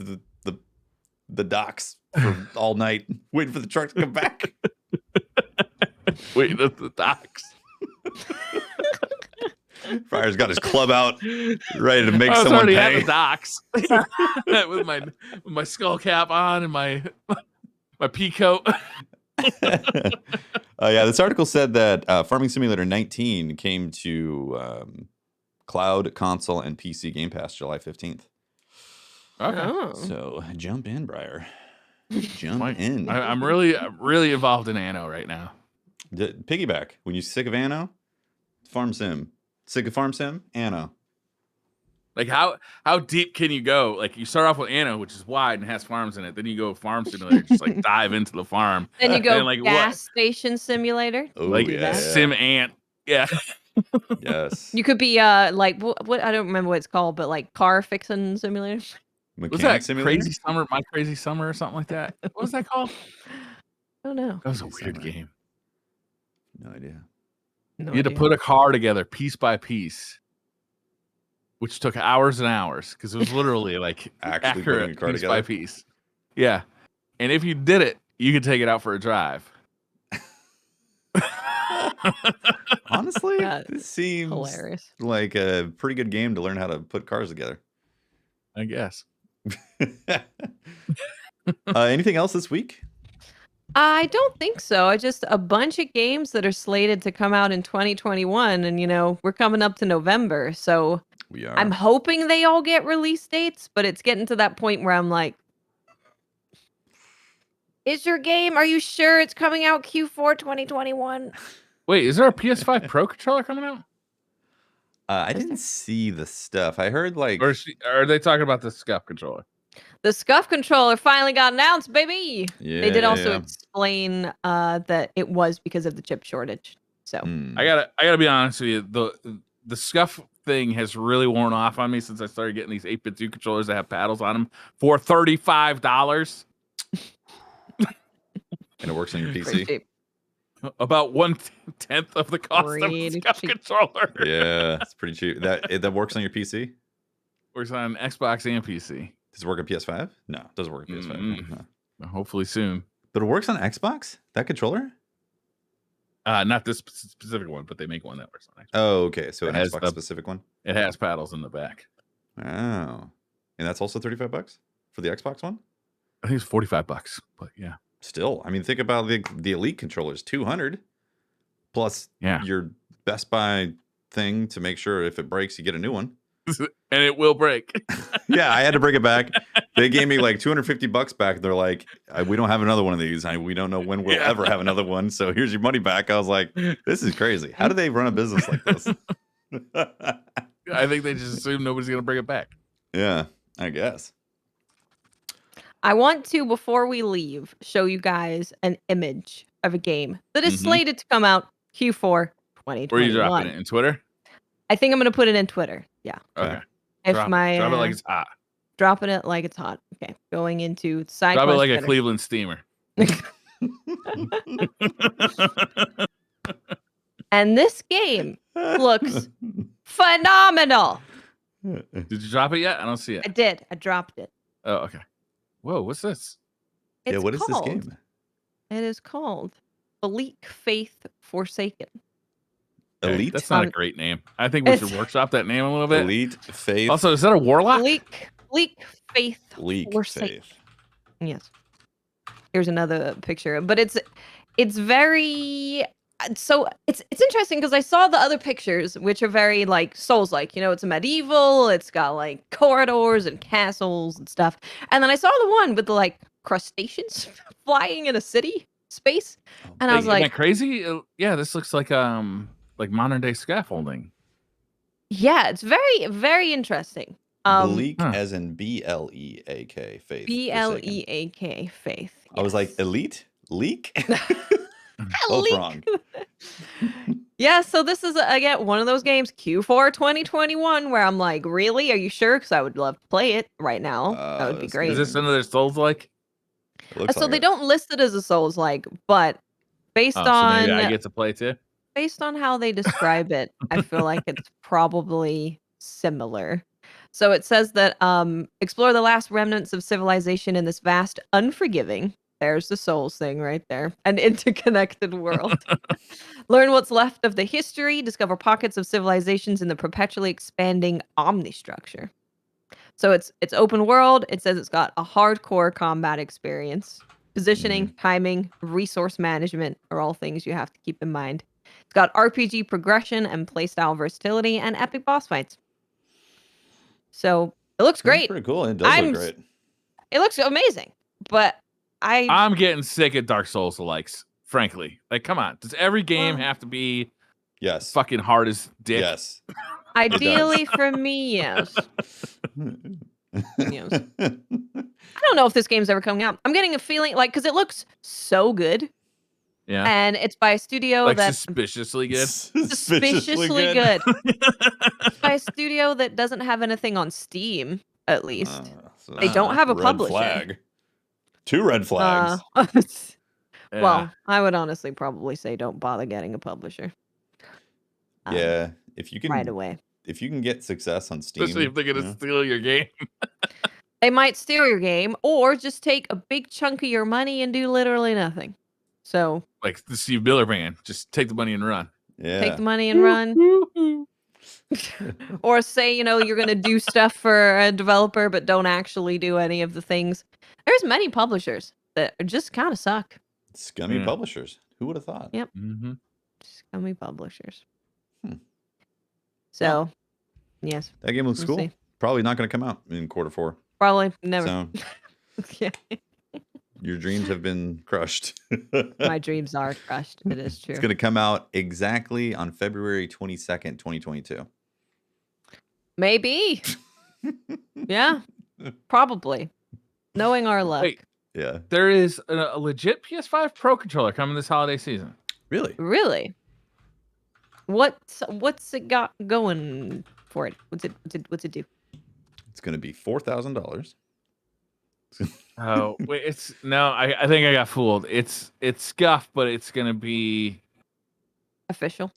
S1: the docks for all night, waiting for the truck to come back.
S3: Waiting at the docks.
S1: Briar's got his club out, ready to make someone
S3: already
S1: pay.
S3: at the docks with my skull cap on and my pea coat.
S1: Yeah, this article said that Farming Simulator 19 came to cloud, console, and PC Game Pass July 15th.
S3: Okay,
S1: so jump in, Briar. Jump in.
S3: I'm really involved in Anno right now.
S1: Piggyback. When you're sick of Anno, Farm Sim. Sick of Farm Sim? Anno.
S3: Like how deep can you go? Like you start off with Anno, which is wide and has farms in it. Then you go Farm Simulator, just like dive into the farm.
S2: Then you go
S3: like
S2: Gas Station Simulator.
S1: Oh,
S3: like
S1: yeah.
S3: Sim Ant. Yeah.
S1: Yes.
S2: You could be like what I don't remember what it's called, but like car fixing simulator.
S3: Was that Crazy Summer? My Crazy Summer or something like that? What was that called?
S2: I don't know.
S3: That was a weird game.
S1: No idea.
S3: You had to put a car together piece by piece, which took hours and hours because it was literally like accurate piece by piece. Yeah. And if you did it, you could take it out for a drive.
S1: Honestly, this seems
S2: hilarious.
S1: like a pretty good game to learn how to put cars together.
S3: I guess.
S1: Anything else this week?
S2: I don't think so. Just a bunch of games that are slated to come out in 2021, and we're coming up to November, so
S1: We are.
S2: I'm hoping they all get release dates, but it's getting to that point where I'm like, is your game? Are you sure it's coming out Q4 2021?
S3: Wait, is there a PS5 Pro Controller coming out?
S1: I didn't see the stuff. I heard like.
S3: Or are they talking about the Scuf controller?
S2: The Scuf controller finally got announced, baby.
S1: Yeah,
S2: they did also explain that it was because of the chip shortage. So
S3: I gotta be honest with you. The Scuf thing has really worn off on me since I started getting these 8-bit 2 controllers that have paddles on them for $35.
S1: And it works on your PC.
S3: About 1/10 of the cost of the Scuf controller.
S1: Yeah, it's pretty cheap. That works on your PC?
S3: Works on Xbox and PC.
S1: Does it work on PS5? No, it doesn't work on PS5.
S3: No. Hopefully soon.
S1: But it works on Xbox? That controller?
S3: Not this specific one, but they make one that works on Xbox.
S1: Oh, okay. So an Xbox specific one?
S3: It has paddles in the back.
S1: Oh. And that's also $35 for the Xbox one?
S3: I think it's $45, but yeah.
S1: Still, I mean, think about the Elite controllers, $200 plus your Best Buy thing to make sure if it breaks, you get a new one.
S3: And it will break.
S1: Yeah, I had to bring it back. They gave me like $250 back. They're like, we don't have another one of these. We don't know when we'll ever have another one. So here's your money back. I was like, this is crazy. How do they run a business like this?
S3: I think they just assume nobody's going to bring it back.
S1: Yeah, I guess.
S2: I want to, before we leave, show you guys an image of a game that is slated to come out Q4 2021.
S3: Where are you dropping it? In Twitter?
S2: I think I'm going to put it in Twitter. Yeah.
S3: Okay.
S2: Drop
S3: it like it's hot.
S2: Dropping it like it's hot. Okay. Going into SideQuest.
S3: Drop it like a Cleveland steamer.
S2: And this game looks phenomenal.
S3: Did you drop it yet? I don't see it.
S2: I did. I dropped it.
S3: Oh, okay. Whoa, what's this?
S1: What is this game?
S2: It is called Bleak Faith Forsaken.
S1: Elite?
S3: That's not a great name. I think we should workshop that name a little bit.
S1: Elite Faith.
S3: Also, is that a warlock?
S2: Bleak Faith Forsaken. Yes. Here's another picture, but it's very it's interesting because I saw the other pictures, which are very like Souls-like. It's a medieval. It's got like corridors and castles and stuff. And then I saw the one with the like crustaceans flying in a city space, and I was like,
S3: "Isn't that crazy?" Yeah, this looks like modern day scaffolding.
S2: Yeah, it's very, very interesting.
S1: Bleak as in BLEAK faith.
S2: BLEAK faith. Yes.
S1: I was like, elite? Leak?
S2: Both
S1: wrong.
S2: Yeah, so this is again one of those games, Q4 2021, where I'm like, really? Are you sure? Because I would love to play it right now. That would be great.
S3: Is this another Souls-like?
S2: So they don't list it as a Souls-like, but based on
S3: so maybe I get to play too.
S2: Based on how they describe it, I feel like it's probably similar. So it says that explore the last remnants of civilization in this vast, unforgiving, there's the Souls thing right there, an interconnected world. Learn what's left of the history, discover pockets of civilizations in the perpetually expanding omnistructure. So it's open world. It says it's got a hardcore combat experience. Positioning, timing, resource management are all things you have to keep in mind. It's got RPG progression and playstyle versatility and epic boss fights. So it looks great.
S1: Pretty cool. It does look great.
S2: It looks amazing. But
S3: I'm getting sick of Dark Souls likes, frankly. Like, come on. Does every game have to be fucking hard as dick?
S1: Yes.
S2: Ideally for me, yes. Yes. I don't know if this game's ever coming out. I'm getting a feeling because it looks so good.
S3: Yeah.
S2: And it's by a studio that's
S3: suspiciously good.
S2: Suspiciously good. It's by a studio that doesn't have anything on Steam, at least. They don't have a publisher.
S1: Flag. 2 red flags.
S2: Well, I would honestly probably say don't bother getting a publisher.
S1: Yeah, if you can
S2: right away.
S1: If you can get success on Steam,
S3: especially if they're gonna steal your game.
S2: They might steal your game or just take a big chunk of your money and do literally nothing. So,
S3: like the Steve Miller band, just take the money and run.
S2: take the money and run. Or say, you're going to do stuff for a developer, but don't actually do any of the things. There's many publishers that just kind of suck.
S1: Scummy publishers. Who would have thought?
S2: Yep.
S3: Mm-hmm.
S2: Scummy publishers. So, yes.
S1: That game looks cool.
S2: See.
S1: Probably not going to come out in Q4.
S2: Probably never.
S1: So,
S2: yeah.
S1: Your dreams have been crushed.
S2: My dreams are crushed. It is true.
S1: It's going to come out exactly on February 22nd, 2022.
S2: Maybe. Yeah. Probably. Knowing our luck.
S3: Wait,
S1: yeah.
S3: There is a legit PS5 Pro Controller coming this holiday season.
S1: Really?
S2: Really? What's it got going for it? What's it do?
S1: It's going to be $4,000.
S3: Oh, wait, I think I got fooled. It's Scuf, but it's going to be
S2: official.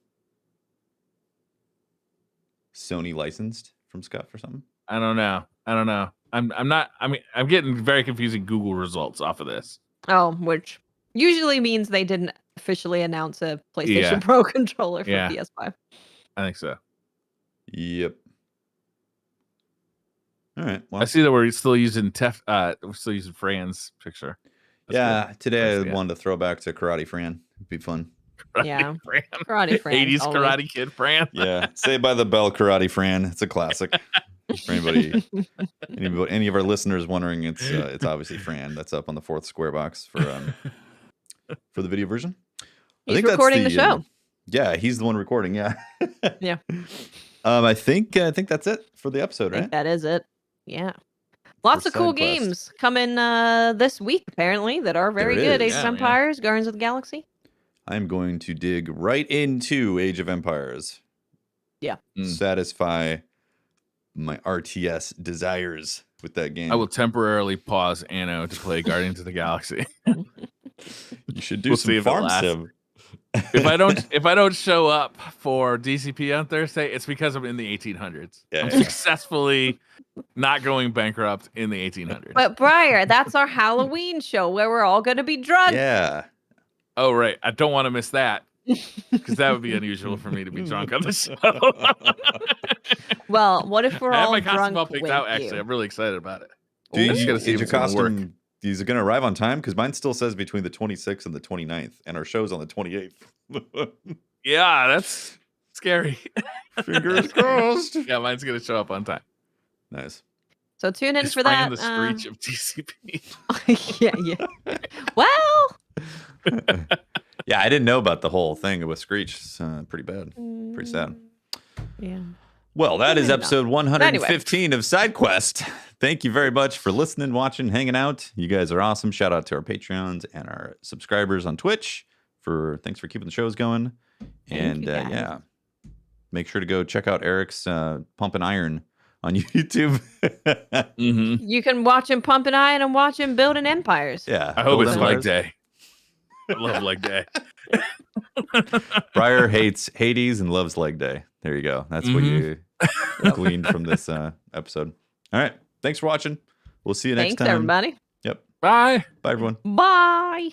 S1: Sony licensed from Scuf or something?
S3: I don't know. I'm getting very confusing Google results off of this.
S2: Oh, which usually means they didn't officially announce a PlayStation Pro controller for PS5.
S3: I think so.
S1: Yep. All right. Well,
S3: I see that we're still using Fran's picture.
S1: That's today I wanted to throw back to Karate Fran. It'd be fun.
S2: Karate Fran.
S3: 80s always. Karate Kid Fran.
S1: Yeah. Saved by the Bell Karate Fran. It's a classic. For anybody, any of our listeners wondering, it's obviously Fran. That's up on the fourth square box for the video version.
S2: He's recording the show.
S1: Yeah, he's the one recording. Yeah.
S2: Yeah.
S1: I think that's it for the episode, right?
S2: That is it. Yeah. Lots of cool games coming this week, apparently, that are very good. Age of Empires, Guardians of the Galaxy.
S1: I'm going to dig right into Age of Empires.
S2: Yeah.
S1: Satisfy my RTS desires with that game.
S3: I will temporarily pause Anno to play Guardians of the Galaxy.
S1: You should do some farm sim.
S3: If I don't show up for DCP on Thursday, it's because I'm in the 1800s. I'm successfully not going bankrupt in the 1800s.
S2: But Briar, that's our Halloween show where we're all going to be drunk.
S1: Yeah.
S3: Oh, right. I don't want to miss that because that would be unusual for me to be drunk on the show.
S2: Well, what if we're all
S3: my
S2: drunk
S3: costume all picked
S2: with
S3: out, actually.
S2: you?
S3: I'm really excited about it.
S1: Dude,
S3: just gotta see if
S1: your
S3: it's gonna work.
S1: costume, is it going to arrive on time? Because mine still says between the 26th and the 29th, and our show's on the 28th.
S3: Yeah, that's scary.
S1: Fingers crossed.
S3: Yeah, mine's going to show up on time.
S1: Nice.
S2: So tune in for that.
S3: The screech of TCP.
S2: Yeah. Well.
S1: Yeah, I didn't know about the whole thing with Screech. It's pretty bad. Pretty sad.
S2: Yeah.
S1: Well, that is episode 115 of SideQuest. Thank you very much for listening, watching, hanging out. You guys are awesome. Shout out to our Patreons and our subscribers on Twitch. Thanks for keeping the shows going. And yeah, make sure to go check out Eric's Pumpin' Iron on YouTube.
S2: You can watch him pumping iron and watch him building empires.
S1: Yeah.
S3: I hope it's leg day. I love leg day.
S1: Briar hates Hades and loves leg day. There you go. That's what you gleaned from this episode. All right. Thanks for watching. We'll see you next time.
S2: Thanks, everybody.
S1: Yep.
S3: Bye.
S1: Bye, everyone.
S2: Bye.